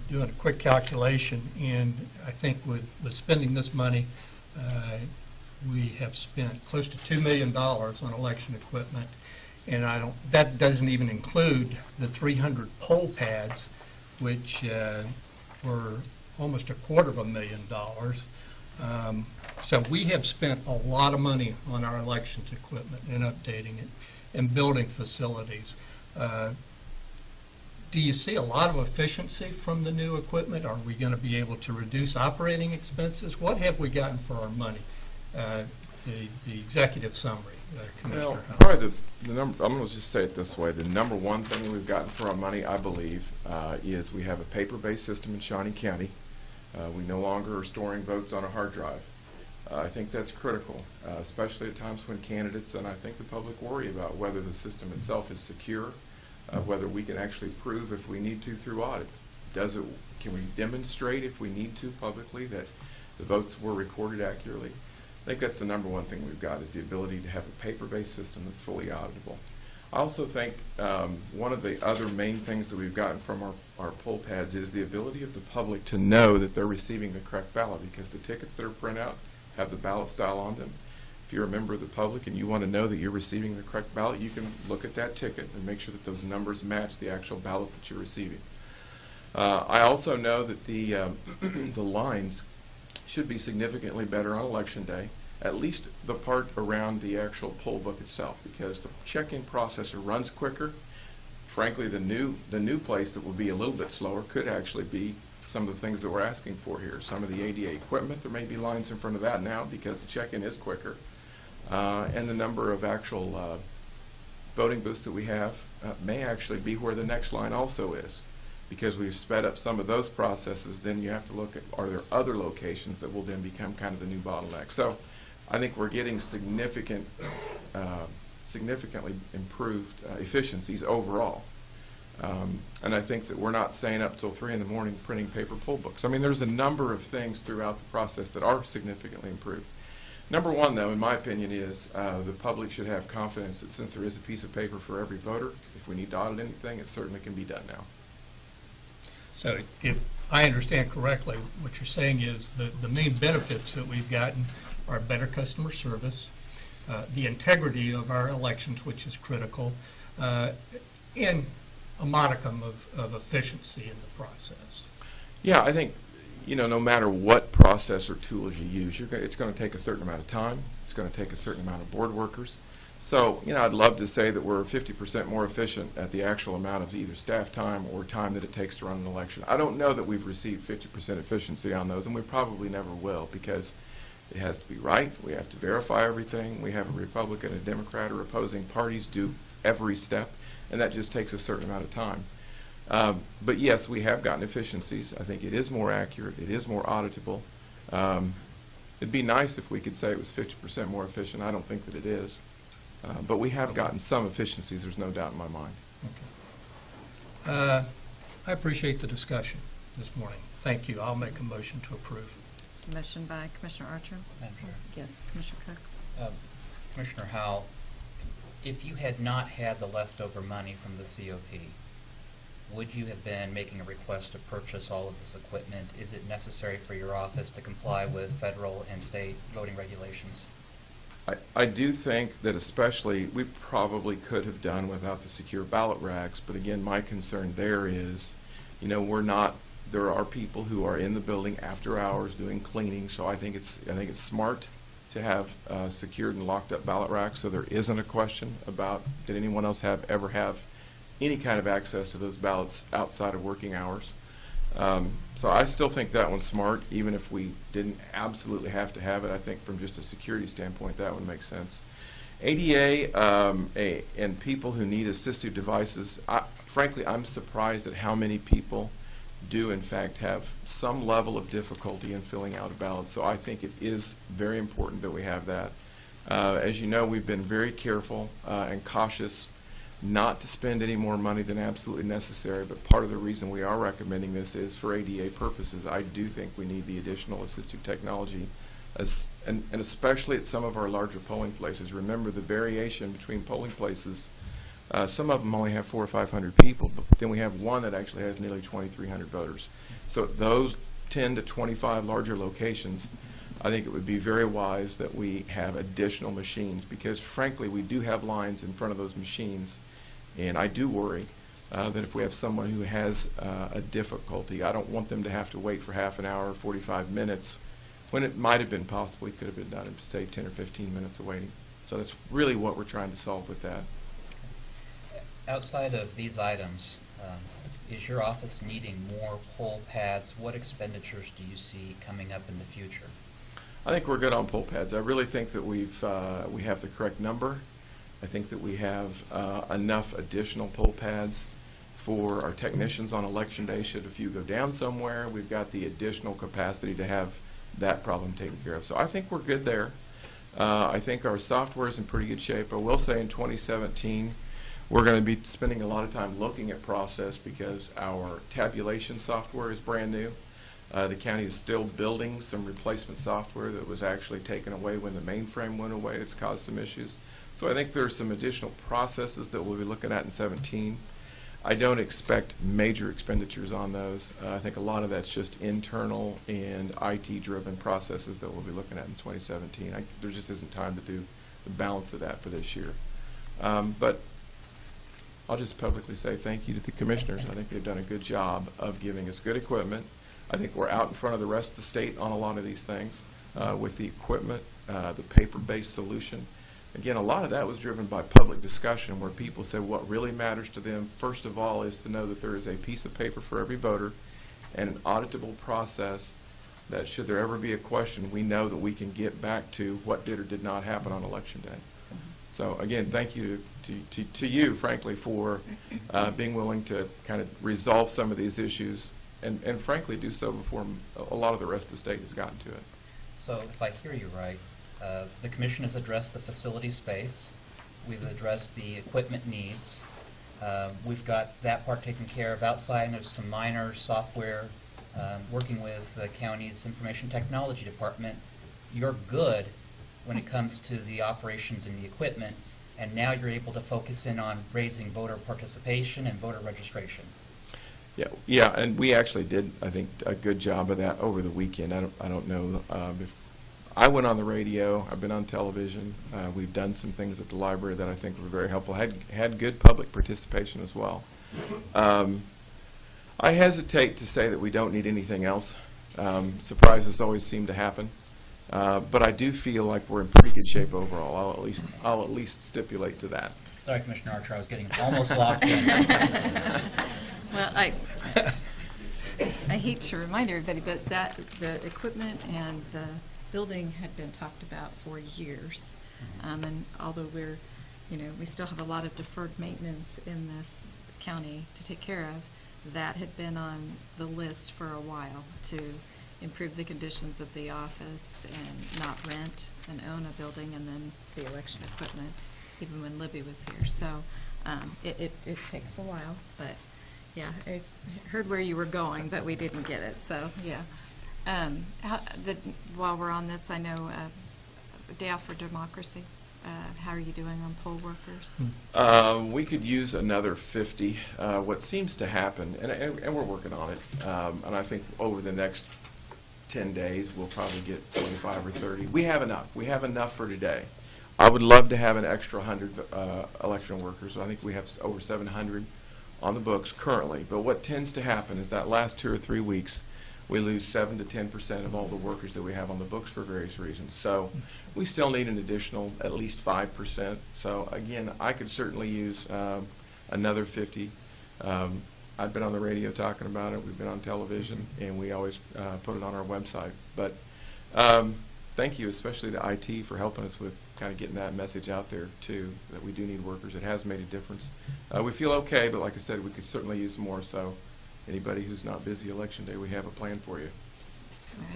doing a quick calculation, and I think with spending this money, we have spent close to $2 million on election equipment, and that doesn't even include the 300 poll pads, which were almost $250,000. So we have spent a lot of money on our elections equipment and updating it and building facilities. Do you see a lot of efficiency from the new equipment? Are we going to be able to reduce operating expenses? What have we gotten for our money? The executive summary, Commissioner Well, Howell. probably the number. I'm going to just say it this way: the number one thing we've gotten for our money, I believe, is we have a paper-based system in Shawnee County. We no longer are storing votes on a hard drive. I think that's critical, especially at times when candidates and I think the public worry about whether the system itself is secure, whether we can actually prove if we need to through audit. Can we demonstrate if we need to publicly that the votes were recorded accurately? I think that's the number one thing we've got, is the ability to have a paper-based system that's fully auditable. I also think one of the other main things that we've gotten from our poll pads is the ability of the public to know that they're receiving the correct ballot, because the tickets that are printed out have the ballot style on them. If you're a member of the public and you want to know that you're receiving the correct ballot, you can look at that ticket and make sure that those numbers match the actual ballot that you're receiving. I also know that the the lines should be significantly better on Election Day, at least the part around the actual poll book itself, because the check-in processor runs quicker. Frankly, the new place that will be a little bit slower could actually be some of the things that we're asking for here. Some of the ADA equipment, there may be lines in front of that now because the check-in is quicker. And the number of actual voting booths that we have may actually be where the next line also is. Because we've sped up some of those processes, then you have to look at, are there other locations that will then become kind of the new bottleneck. So I think we're getting significantly improved efficiencies overall. And I think that we're not staying up till 3 in the morning printing paper poll books. I mean, there's a number of things throughout the process that are significantly improved. Number one, though, in my opinion, is the public should have confidence that since there is a piece of paper for every voter, if we need to audit anything, it certainly can be done now. So if I understand correctly, what you're saying is the main benefits that we've gotten are better customer service, the integrity of our elections, which is critical, and a modicum of efficiency in the process. Yeah, I think, no matter what process or tools you use, it's going to take a certain amount of time. It's going to take a certain amount of board workers. So, I'd love to say that we're 50% more efficient at the actual amount of either staff time or time that it takes to run an election. I don't know that we've received 50% efficiency on those, and we probably never will, because it has to be right. We have to verify everything. We have a Republican, a Democrat, or opposing parties do every step, and that just takes a certain amount of time. But yes, we have gotten efficiencies. I think it is more accurate. It is more auditable. It'd be nice if we could say it was 50% more efficient. I don't think that it is. But we have gotten some efficiencies, there's no doubt in my mind. Okay. I appreciate the discussion this morning. Thank you. I'll make a motion to approve. It's a motion by Commissioner Archer. Madam Chair. Yes, Commissioner Cook. Commissioner Howell, if you had not had the leftover money from the COP, would you have been making a request to purchase all of this equipment? Is it necessary for your office to comply with federal and state voting regulations? I do think that especially we probably could have done without the secure ballot racks, but again, my concern there is, there are people who are in the building after hours doing cleaning, so I think it's smart to have secured and locked up ballot racks, so there isn't a question about did anyone else ever have any kind of access to those ballots outside of working hours. So I still think that one's smart, even if we didn't absolutely have to have it. I think from just a security standpoint, that would make sense. ADA and people who need assistive devices, frankly, I'm surprised at how many people do, in fact, have some level of difficulty in filling out a ballot. So I think it is very important that we have that. As you know, we've been very careful and cautious not to spend any more money than absolutely necessary, but part of the reason we are recommending this is for ADA purposes. I do think we need the additional assistive technology, and especially at some of our larger polling places. Remember the variation between polling places. Some of them only have 400 or 500 people, but then we have one that actually has nearly 2,300 voters. So those 10 to 25 larger locations, I think it would be very wise that we have additional machines, because frankly we do have lines in front of those machines. And I do worry that if we have someone who has a difficulty, I don't want them to have to wait for half an hour or 45 minutes when it might have been possible it could have been done in, say, 10 or 15 minutes of waiting. So that's really what we're trying to solve with that. Outside of these items, is your office needing more poll pads? What expenditures do you see coming up in the future? I think we're good on poll pads. I really think that we have the correct number. I think that we have enough additional poll pads for our technicians on Election Day. Should a few go down somewhere, we've got the additional capacity to have that problem taken care of. So I think we're good there. I think our software is in pretty good shape. I will say in 2017, we're going to be spending a lot of time looking at process because our tabulation software is brand new. The county is still building some replacement software that was actually taken away when the mainframe went away. It's caused some issues. So I think there's some additional processes that we'll be looking at in 17. I don't expect major expenditures on those. I think a lot of that's just internal and IT-driven processes that we'll be looking at in 2017. There just isn't time to do the balance of that for this year. But I'll just publicly say thank you to the commissioners. I think they've done a good job of giving us good equipment. I think we're out in front of the rest of the state on a lot of these things with the equipment, the paper-based solution. Again, a lot of that was driven by public discussion where people said what really matters to them, first of all, is to know that there is a piece of paper for every voter and an auditable process that should there ever be a question, we know that we can get back to what did or did not happen on Election Day. So again, thank you to you, frankly, for being willing to kind of resolve some of these issues and frankly do so before a lot of the rest of the state has gotten to it. So if I hear you right, the commission has addressed the facility space. We've addressed the equipment needs. We've got that part taken care of outside of some minor software, working with the county's information technology department. You're good when it comes to the operations and the equipment, and now you're able to focus in on raising voter participation and voter registration. Yeah, and we actually did, I think, a good job of that over the weekend. I don't know if I went on the radio. I've been on television. We've done some things at the library that I think were very helpful. Had good public participation as well. I hesitate to say that we don't need anything else. Surprises always seem to happen, but I do feel like we're in pretty good shape overall. I'll at least stipulate to that. Sorry, Commissioner Archer, I was getting almost locked in. Well, I hate to remind everybody, but the equipment and the building had been talked about for years. And although we still have a lot of deferred maintenance in this county to take care of, that had been on the list for a while to improve the conditions of the office and not rent and own a building, and then the election equipment, even when Libby was here. So it takes a while, but yeah, I heard where you were going, but we didn't get it, so yeah. While we're on this, I know Day Out for Democracy. How are you doing on poll workers? We could use another 50. What seems to happen, and we're working on it, and I think over the next 10 days we'll probably get 25 or 30. We have enough. We have enough for today. I would love to have an extra 100 election workers. I think we have over 700 on the books currently. But what tends to happen is that last 2 or 3 weeks, we lose 7 to 10% of all the workers that we have on the books for various reasons. So we still need an additional at least 5%. So again, I could certainly use another 50. I've been on the radio talking about it. We've been on television, and we always put it on our website. But thank you, especially to IT, for helping us with kind of getting that message out there, too, that we do need workers. It has made a difference. We feel okay, but like I said, we could certainly use more. So anybody who's not busy Election Day, we have a plan for you. All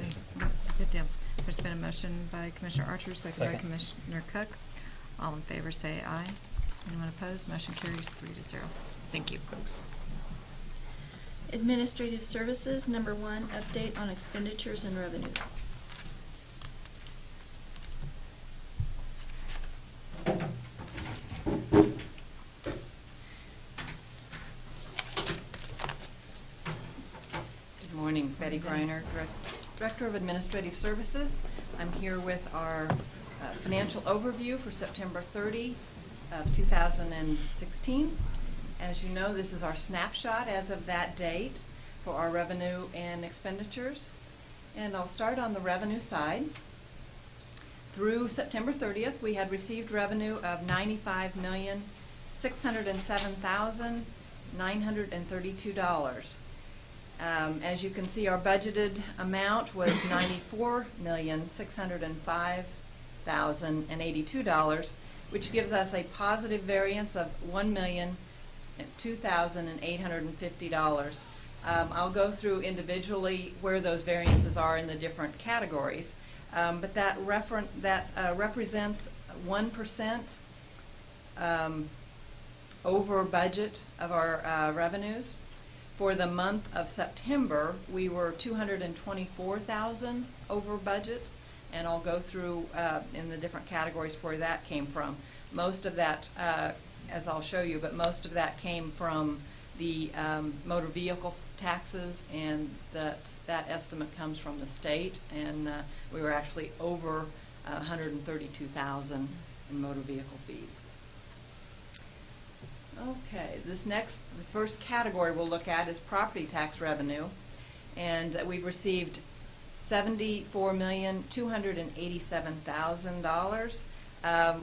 right. Good deal. There's been a motion by Commissioner Archer, second by Commissioner Cook. All in favor say aye. Anyone opposed? Motion carries 3-0. Thank you. Administrative Services, number 1, update on expenditures and revenues. Good morning, Betty Greiner, Director of Administrative Services. I'm here with our financial overview for September 30 of 2016. As you know, this is our snapshot as of that date for our revenue and expenditures. And I'll start on the revenue side. Through September 30th, we had received revenue of $95,607,932. As you can see, our budgeted amount was $94,605,082, which gives us a positive variance of $1,002,850. I'll go through individually where those variances are in the different categories, but that represents 1% over budget of our revenues. For the month of September, we were $224,000 over budget, and I'll go through in the different categories where that came from. Most of that, as I'll show you, but most of that came from the motor vehicle taxes, and that estimate comes from the state, and we were actually over $132,000 in motor vehicle fees. Okay, the first category we'll look at is property tax revenue, and we've received $74,287,000.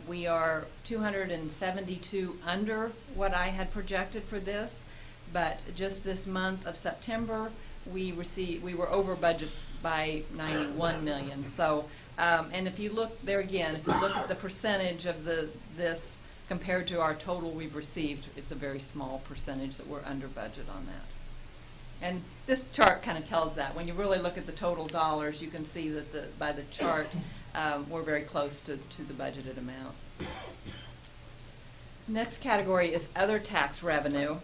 We are $272 under what I had projected for this, but just this month of September, we were over budget by $91 million. So, and if you look there again, if you look at the percentage of this compared to our total we've received, it's a very small percentage that we're under budget on that. And this chart kind of tells that. When you really look at the total dollars, you can see that by the chart, we're very close to the budgeted amount. Next category is other tax revenue,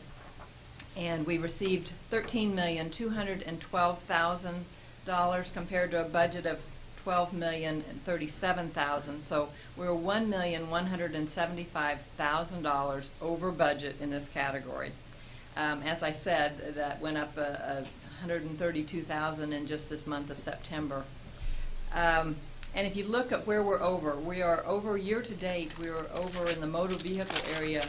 and we received $13,212,000 compared to a budget of $12,037,000. So we're $1,175,000 over budget in this category. As I said, that went up $132,000 in just this month of September. And if you look at where we're over, we are over year to date. We are over in the motor vehicle area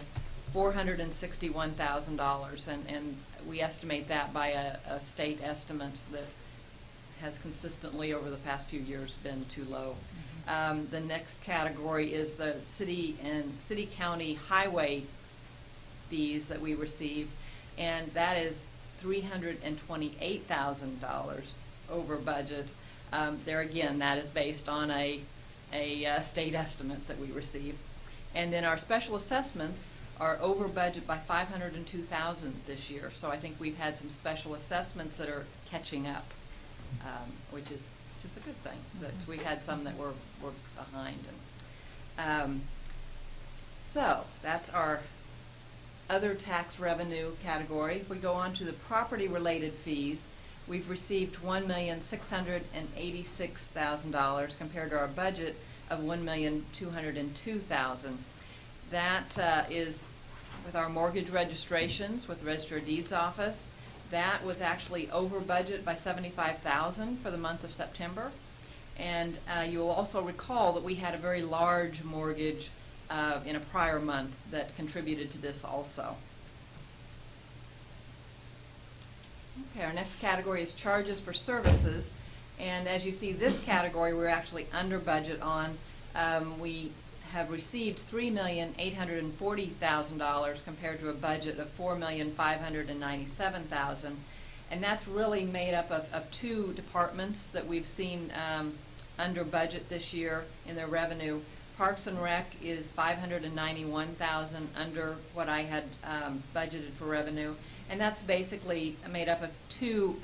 $461,000, and we estimate that by a state estimate that has consistently over the past few years been too low. The next category is the city and city-county highway fees that we receive, and that is $328,000 over budget. There again, that is based on a state estimate that we receive. And then our special assessments are over budget by $502,000 this year. So I think we've had some special assessments that are catching up, which is a good thing. That we had some that were behind. And, so that's our other tax revenue category. If we go on to the property-related fees, we've received $1,686,000 compared to our budget of $1,202,000. That is with our mortgage registrations with the Register of Deeds office. That was actually over budget by $75,000 for the month of September. And you'll also recall that we had a very large mortgage in a prior month that contributed to this also. Okay, our next category is charges for services. And as you see, this category we're actually under budget on. We have received $3,840,000 compared to a budget of $4,597,000, and that's really made up of two departments that we've seen under budget this year in their revenue. Parks and Rec is $591,000 under what I had budgeted for revenue, and that's basically made up of two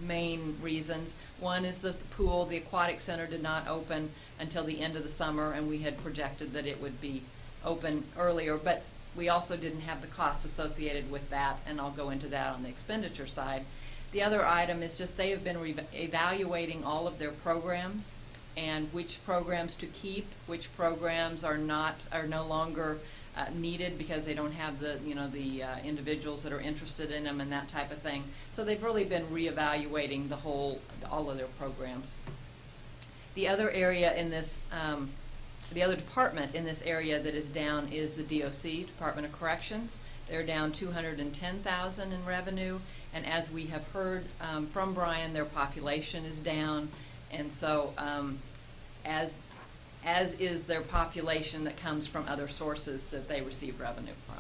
main reasons. One is that the pool, the aquatic center, did not open until the end of the summer, and we had projected that it would be open earlier, but we also didn't have the costs associated with that, and I'll go into that on the expenditure side. The other item is just they have been evaluating all of their programs and which programs to keep, which programs are no longer needed because they don't have the individuals that are interested in them and that type of thing. So they've really been reevaluating all of their programs. The other area in this, the other department in this area that is down is the DOC, Department of Corrections. They're down $210,000 in revenue, and as we have heard from Brian, their population is down, and so as is their population that comes from other sources that they receive revenue from.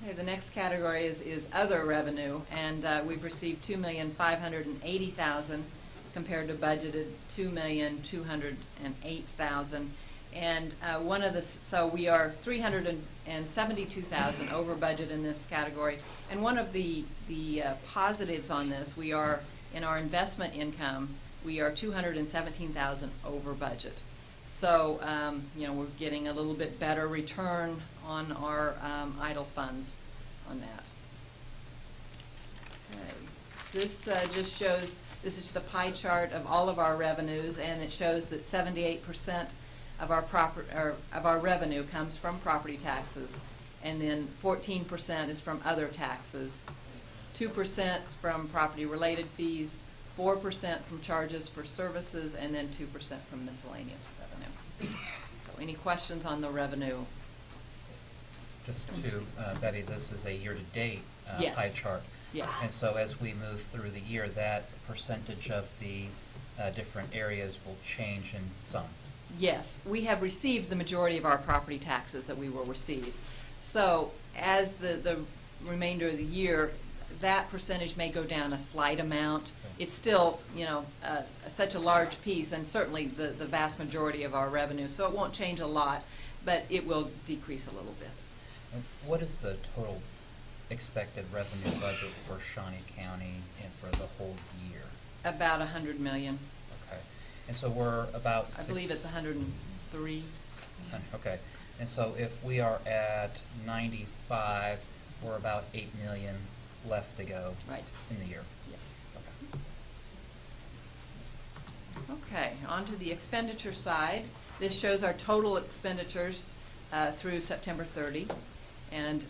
Okay, the next category is other revenue, and we've received $2,580,000 compared to budgeted $2,208,000. And so we are $372,000 over budget in this category. And one of the positives on this, we are in our investment income, we are $217,000 over budget. So we're getting a little bit better return on our idle funds on that. Okay. This just shows, this is just a pie chart of all of our revenues, and it shows that 78% of our revenue comes from property taxes, and then 14% is from other taxes, 2% from property-related fees, 4% from charges for services, and then 2% from miscellaneous revenue. So any questions on the revenue? Just to, Betty, this is a year-to-date Yes. pie chart. Yes. And so as we move through the year, that percentage of the different areas will change in some. Yes, we have received the majority of our property taxes that we will receive. So as the remainder of the year, that percentage may go down a slight amount. It's still, such a large piece, and certainly the vast majority of our revenue, so it won't change a lot, but it will decrease a little bit. And what is the total expected revenue budget for Shawnee County and for the whole year? About $100 million. Okay. And so we're about I believe it's 103. Okay. And so if we are at 95, we're about 8 million left to go Right. in the year. Yes. Okay. Okay, on to the expenditure side. This shows our total expenditures through September 30. And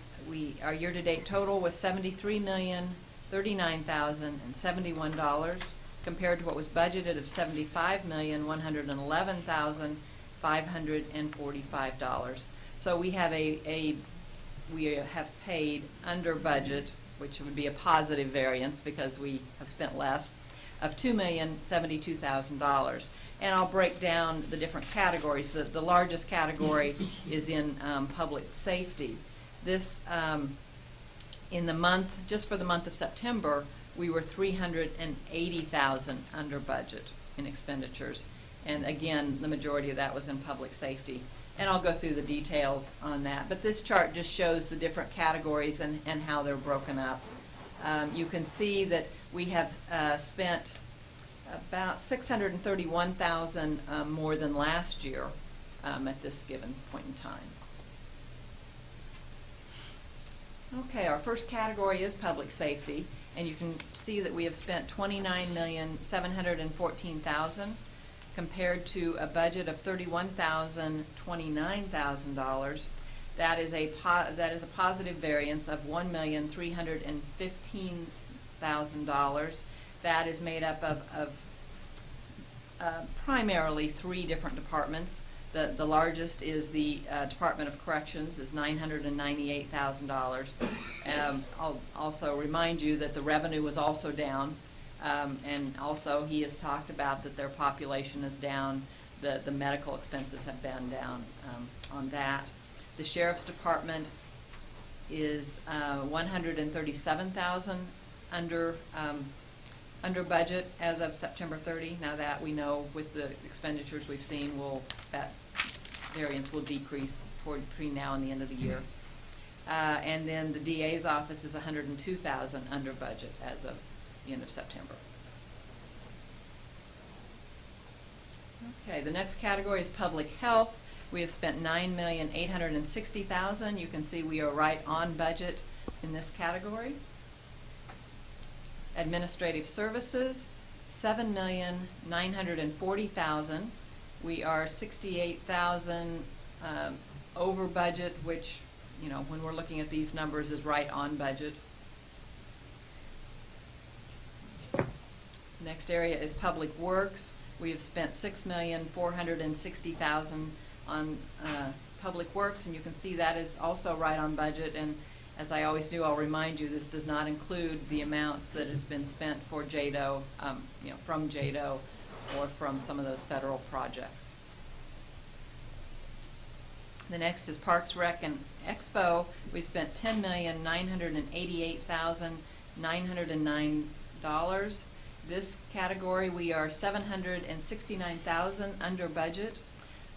our year-to-date total was $73,039,071 compared to what was budgeted of $75,111,545. So we have we have paid under budget, which would be a positive variance because we have spent less, of $2,072,000. And I'll break down the different categories. The largest category is in public safety. This, in the month, just for the month of September, we were $380,000 under budget in expenditures. And again, the majority of that was in public safety. And I'll go through the details on that. But this chart just shows the different categories and how they're broken up. You can see that we have spent about $631,000 more than last year at this given point in time. Okay, our first category is public safety, and you can see that we have spent $29,714,000 compared to a budget of $31,029,000. That is a positive variance of $1,315,000. That is made up of primarily 3 different departments. The largest is the Department of Corrections, is $998,000. I'll also remind you that the revenue was also down, and also he has talked about that their population is down. The medical expenses have been down on that. The Sheriff's Department is $137,000 under budget as of September 30. Now that we know with the expenditures we've seen, that variance will decrease between now and the end of the year. And then the DA's office is $102,000 under budget as of the end of September. Okay, the next category is public health. We have spent $9,860,000. You can see we are right on budget in this category. Administrative services, $7,940,000. We are $68,000 over budget, which, when we're looking at these numbers, is right on budget. Next area is public works. We have spent $6,460,000 on public works, and you can see that is also right on budget. And as I always do, I'll remind you, this does not include the amounts that has been spent for JADO, from JADO or from some of those federal projects. The next is Parks, Rec, and Expo. We spent $10,988,909. This category, we are $769,000 under budget.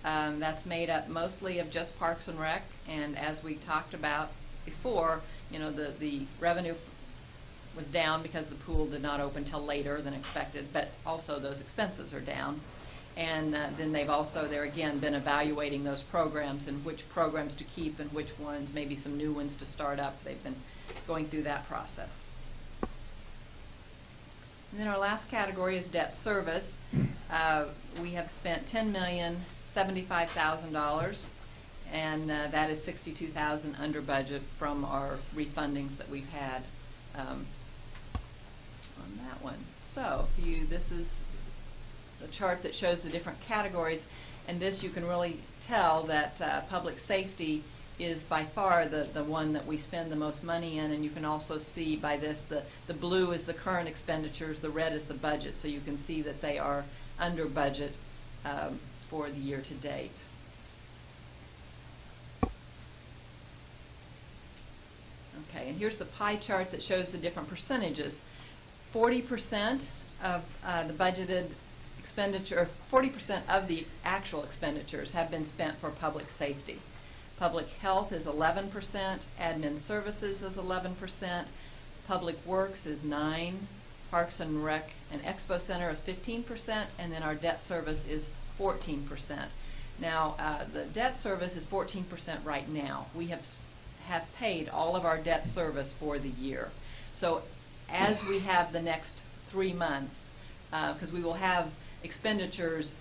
That's made up mostly of just Parks and Rec, and as we talked about before, the revenue was down because the pool did not open till later than expected, but also those expenses are down. And then they've also, there again, been evaluating those programs and which programs to keep and which ones, maybe some new ones to start up. They've been going through that process. And then our last category is debt service. We have spent $10,075,000, and that is $62,000 under budget from our refundings that we've had on that one. So this is the chart that shows the different categories, and this you can really tell that public safety is by far the one that we spend the most money in, and you can also see by this the blue is the current expenditures, the red is the budget, so you can see that they are under budget for the year to date. Okay, and here's the pie chart that shows the different percentages. 40% of the budgeted expenditure, 40% of the actual expenditures have been spent for public safety. Public health is 11%, admin services is 11%, public works is 9%, parks and rec and expo center is 15%, and then our debt service is 14%. Now, the debt service is 14% right now. We have paid all of our debt service for the year. So as we have the next 3 months, because we will have expenditures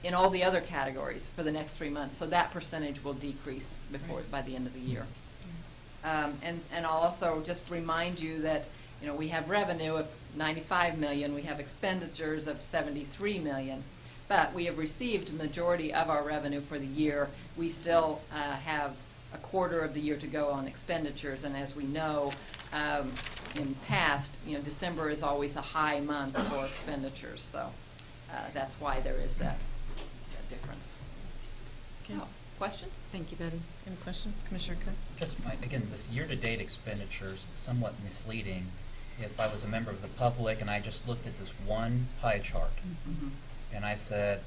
in all the other categories for the next 3 months, so that percentage will decrease by the end of the year. And I'll also just remind you that we have revenue of $95 million, we have expenditures of $73 million, but we have received the majority of our revenue for the year. We still have a quarter of the year to go on expenditures, and as we know, in past, December is always a high month for expenditures, so that's why there is that difference. Okay. So, questions? Thank you, Betty. Any questions, Commissioner Cook? Just, again, this year-to-date expenditures is somewhat misleading. If I was a member of the public and I just looked at this one pie chart, and I said,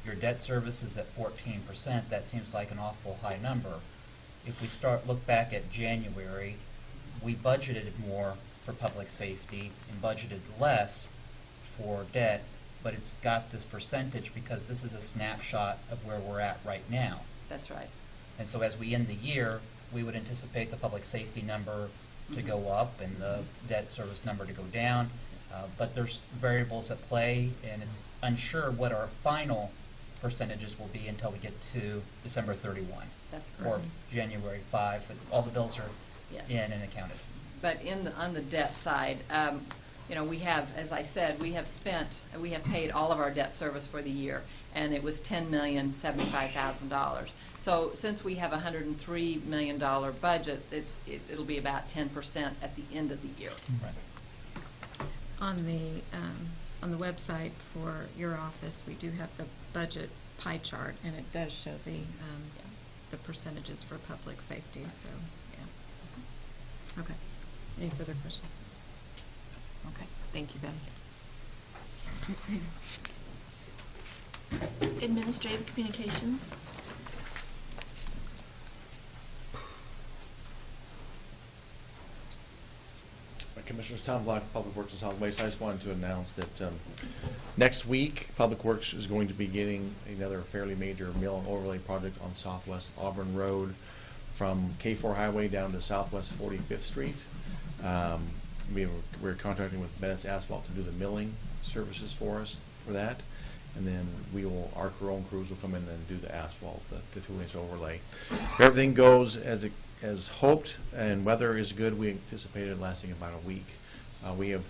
your debt service is at 14%, that seems like an awful high number. If we look back at January, we budgeted more for public safety and budgeted less for debt, but it's got this percentage because this is a snapshot of where we're at right now. That's right. And so as we end the year, we would anticipate the public safety number to go up and the debt service number to go down. But there's variables at play, and it's unsure what our final percentages will be until we get to December 31. That's correct. Or January 5. All the bills are Yes. in and accounted. But on the debt side, we have, as I said, we have paid all of our debt service for the year, and it was $10,075,000. So since we have a $103 million budget, it'll be about 10% at the end of the year. Right. On the website for your office, we do have the budget pie chart, and it does show the percentages for public safety, so, yeah. Okay. Any further questions? Okay. Thank you, Betty. Administrative communications. Commissioners, Tom Black, Public Works and Solid Waste. I just wanted to announce that next week, Public Works is going to be getting another fairly major mill and overlay project on Southwest Auburn Road from K4 Highway down to Southwest 45th Street. We're contracting with Bennett Asphalt to do the milling services for us for that, and then our own crews will come in and do the asphalt, the 2-inch overlay. If everything goes as hoped and weather is good, we anticipate it lasting about a week. We have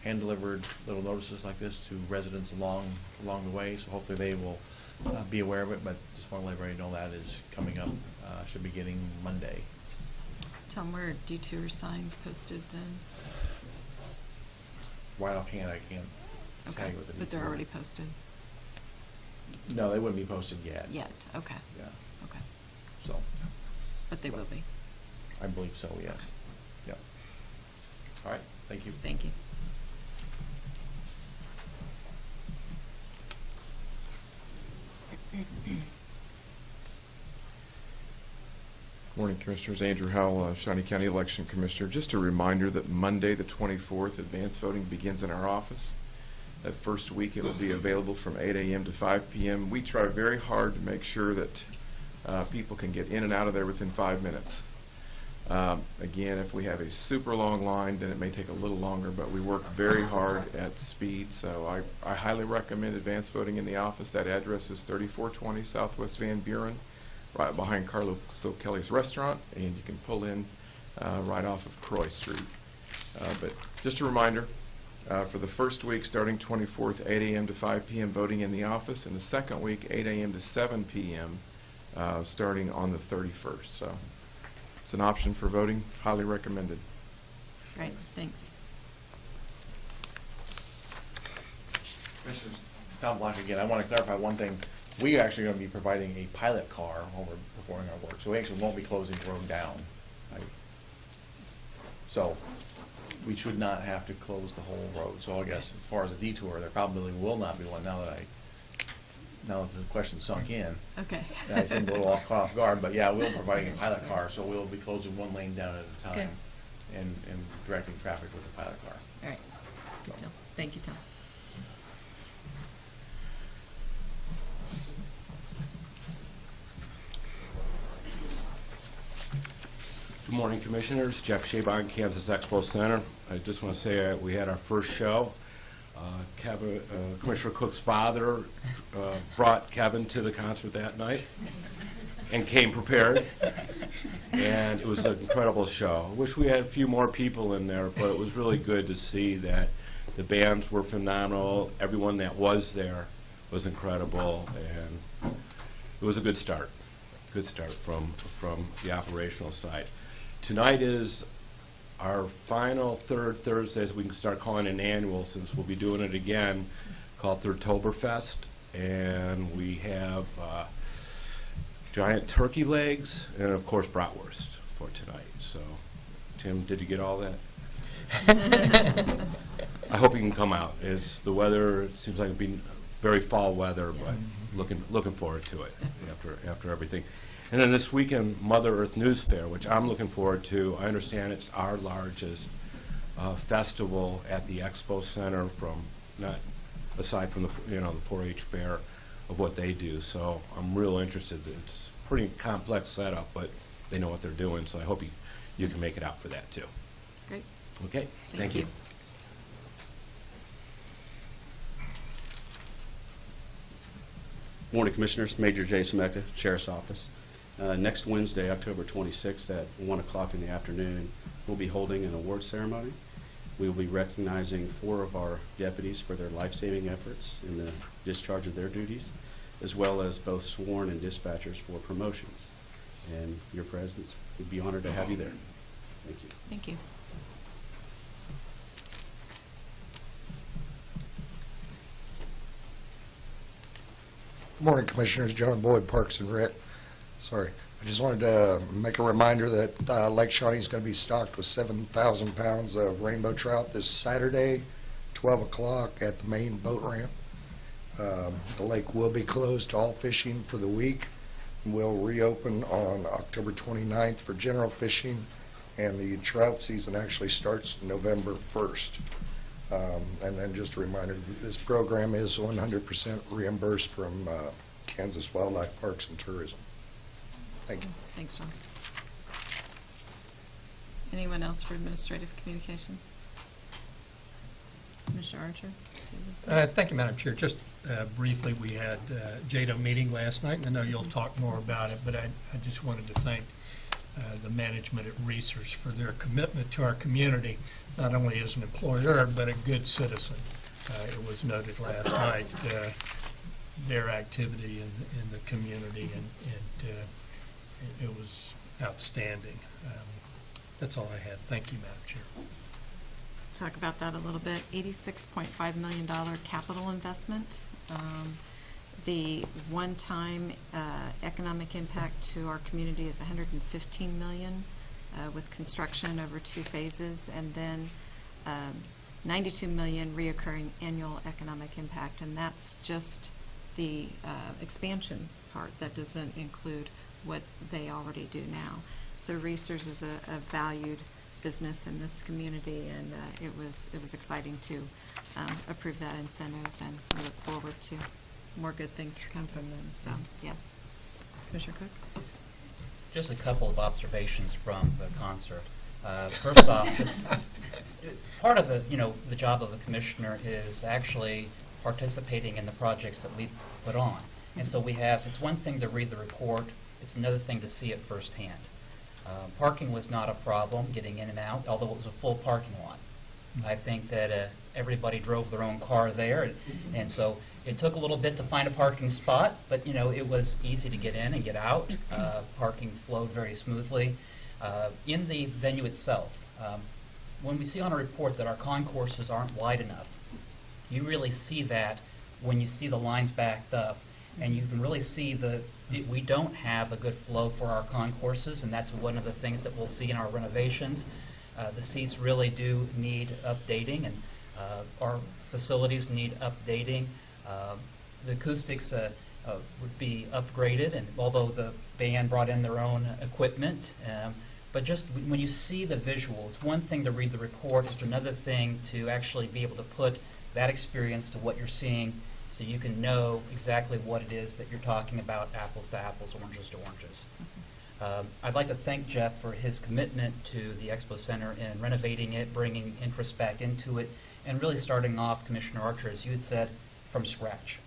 hand-delivered little notices like this to residents along the way, so hopefully they will be aware of it, but just want to let everybody know that is coming up, should be getting Monday. Tom, where are detour signs posted then? Right offhand, I can't tell Okay, you what the but they're detail- already posted? No, they wouldn't be posted yet. Yet, okay. Yeah, Okay. so. But they will be. I believe so, yes. Yep. All right, thank you. Thank you. Morning, Commissioners. Andrew Howell, Shawnee County Election Commissioner. Just a reminder that Monday, the 24th, advance voting begins in our office. That first week, it will be available from 8 a.m. to 5 p.m. We try very hard to make sure that people can get in and out of there within 5 minutes. Again, if we have a super long line, then it may take a little longer, but we work very hard at speed. So I highly recommend advance voting in the office. That address is 3420 Southwest Van Buren, right behind Carlos O'Kelly's restaurant, and you can pull in right off of Croy Street. But just a reminder, for the first week, starting 24th, 8 a.m. to 5 p.m. voting in the office, and the second week, 8 a.m. to 7 p.m. Starting on the 31st. So it's an option for voting. Highly recommended. Great, thanks. Commissioners, Tom Block again. I want to clarify one thing. We are actually going to be providing a pilot car when we're performing our work, so we actually won't be closing the road down. Right? So we should not have to close the whole road. So I guess as far as a detour, there probably will not be one now that the question sunk in. Okay. I seemed a little caught off guard, but yeah, we'll be providing a pilot car, so we'll be closing one lane down at a time Okay. and directing traffic with the pilot car. All right. Good deal. Thank you, Tom. Good morning, Commissioners. Jeff Shabon, Kansas Expo Center. I just want to say we had our first show. Commissioner Cook's father brought Kevin to the concert that night and came prepared. And it was an incredible show. I wish we had a few more people in there, but it was really good to see that the bands were phenomenal. Everyone that was there was incredible, and it was a good start. Good start from the operational side. Tonight is our final third Thursday, so we can start calling it an annual, since we'll be doing it again, called Thirdtoberfest. And we have giant turkey legs and, of course, bratwurst for tonight. So, Tim, did you get all that? I hope you can come out. The weather, it seems like it'll be very fall weather, but looking forward to it after everything. And then this weekend, Mother Earth News Fair, which I'm looking forward to. I understand it's our largest festival at the Expo Center, aside from the 4-H fair of what they do. So I'm real interested. It's a pretty complex setup, but they know what they're doing. So I hope you can make it out for that too. Great. Okay. Thank you. Morning, Commissioners. Major J. Smeka, Sheriff's Office. Next Wednesday, October 26th at 1 o'clock in the afternoon, we'll be holding an award ceremony. We will be recognizing 4 of our deputies for their life-saving efforts in the discharge of their duties, as well as both sworn and dispatchers for promotions. And your presence, we'd be honored to have you there. Thank you. Thank you. Good morning, Commissioners. John Boyd, Parks and Rec. Sorry. I just wanted to make a reminder that Lake Shawnee is going to be stocked with 7,000 pounds of rainbow trout this Saturday, 12 o'clock at the main boat ramp. The lake will be closed to all fishing for the week. We'll reopen on October 29th for general fishing, and the trout season actually starts November 1st. And then just a reminder that this program is 100% reimbursed from Kansas Wildlife Parks and Tourism. Thank you. Thanks, John. Anyone else for administrative communications? Mr. Archer? Thank you, Madam Chair. Just briefly, we had a JADO meeting last night, and I know you'll talk more about it, but I just wanted to thank the management at Research for their commitment to our community, not only as an employer, but a good citizen. It was noted last night, their activity in the community, and it was outstanding. That's all I had. Thank you, Madam Chair. Talk about that a little bit. $86.5 million capital investment. The one-time economic impact to our community is $115 million with construction over 2 phases, and then $92 million reoccurring annual economic impact, and that's just the expansion part. That doesn't include what they already do now. So Research is a valued business in this community, and it was exciting to approve that incentive, and we look forward to more good things to come from them. So, yes. Commissioner Cook? Just a couple of observations from the concert. First off, part of the job of a commissioner is actually participating in the projects that we put on. And so it's one thing to read the report, it's another thing to see it firsthand. Parking was not a problem, getting in and out, although it was a full parking lot. I think that everybody drove their own car there, and so it took a little bit to find a parking spot, but it was easy to get in and get out. Parking flowed very smoothly. In the venue itself, when we see on a report that our concourses aren't wide enough, you really see that when you see the lines backed up, and you can really see we don't have a good flow for our concourses, and that's one of the things that we'll see in our renovations. The seats really do need updating, and our facilities need updating. The acoustics would be upgraded, and although the band brought in their own equipment, but just when you see the visual, it's one thing to read the report, it's another thing to actually be able to put that experience to what you're seeing, so you can know exactly what it is that you're talking about, apples to apples, oranges to oranges. I'd like to thank Jeff for his commitment to the Expo Center and renovating it, bringing interest back into it, and really starting off, Commissioner Archer, as you had said, from scratch.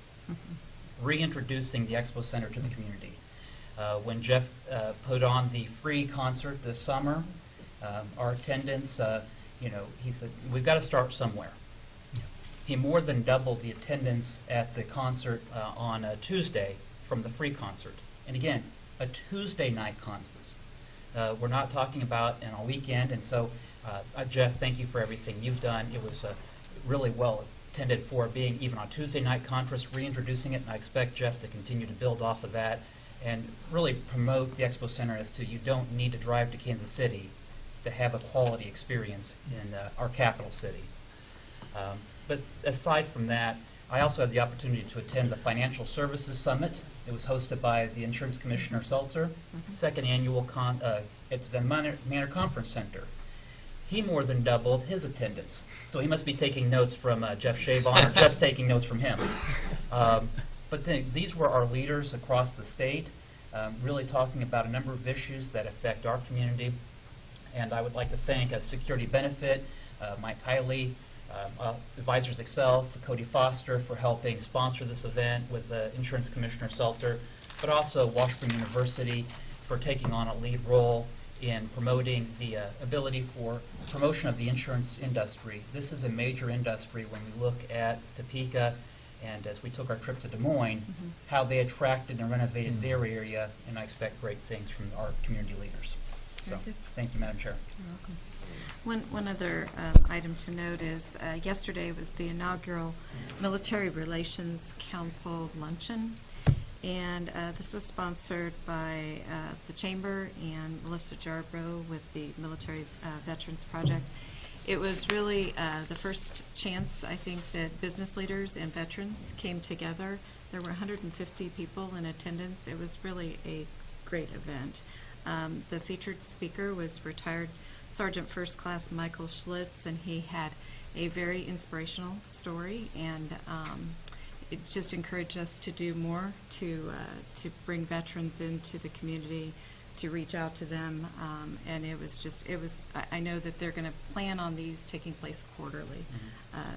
Reintroducing the Expo Center to the community. When Jeff put on the free concert this summer, our attendance, he said, we've got to start somewhere. He more than doubled the attendance at the concert on a Tuesday from the free concert. And again, a Tuesday night concert. We're not talking about on a weekend, and so Jeff, thank you for everything you've done. It was really well attended for being even on Tuesday night conference, reintroducing it, and I expect Jeff to continue to build off of that and really promote the Expo Center as to you don't need to drive to Kansas City to have a quality experience in our capital city. But aside from that, I also had the opportunity to attend the Financial Services Summit. It was hosted by the Insurance Commissioner Seltzer, second annual at the Manor Conference Center. He more than doubled his attendance. So he must be taking notes from Jeff Shabon, or Jeff's taking notes from him. But these were our leaders across the state, really talking about a number of issues that affect our community. And I would like to thank Security Benefit, Mike Kiley, Advisors Excel, for Cody Foster for helping sponsor this event with Insurance Commissioner Seltzer, but also Washburn University for taking on a lead role in promoting the ability for promotion of the insurance industry. This is a major industry when we look at Topeka, and as we took our trip to Des Moines, how they attracted and renovated their area, and I expect great things from our community leaders. So, thank you, Madam Chair. You're welcome. One other item to note is yesterday was the inaugural Military Relations Council luncheon, and this was sponsored by the Chamber and Melissa Jarbrough with the Military Veterans Project. It was really the first chance, I think, that business leaders and veterans came together. There were 150 people in attendance. It was really a great event. The featured speaker was retired Sergeant First Class Michael Schlitz, and he had a very inspirational story, and it just encouraged us to do more to bring veterans into the community, to reach out to them, and I know that they're going to plan on these taking place quarterly,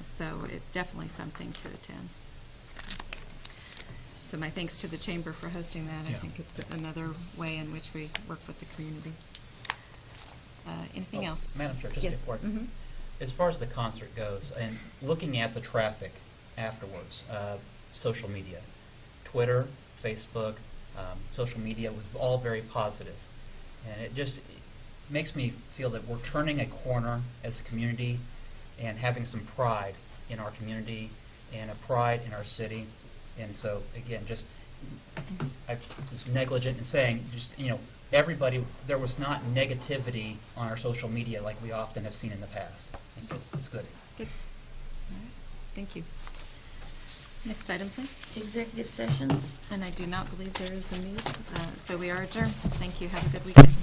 so it's definitely something to attend. So my thanks to the Chamber for hosting that. I think it's another way in which we work with the community. Anything else? Madam Chair, just before, as far as the concert goes, and looking at the traffic afterwards, social media, Twitter, Facebook, social media was all very positive. And it just makes me feel that we're turning a corner as a community and having some pride in our community and a pride in our city. And so, again, I was negligent in saying, everybody, there was not negativity on our social media like we often have seen in the past. And so it's good. Good. All right. Thank you. Next item, please. Executive sessions. And I do not believe there is a need. So we are adjourned. Thank you. Have a good weekend.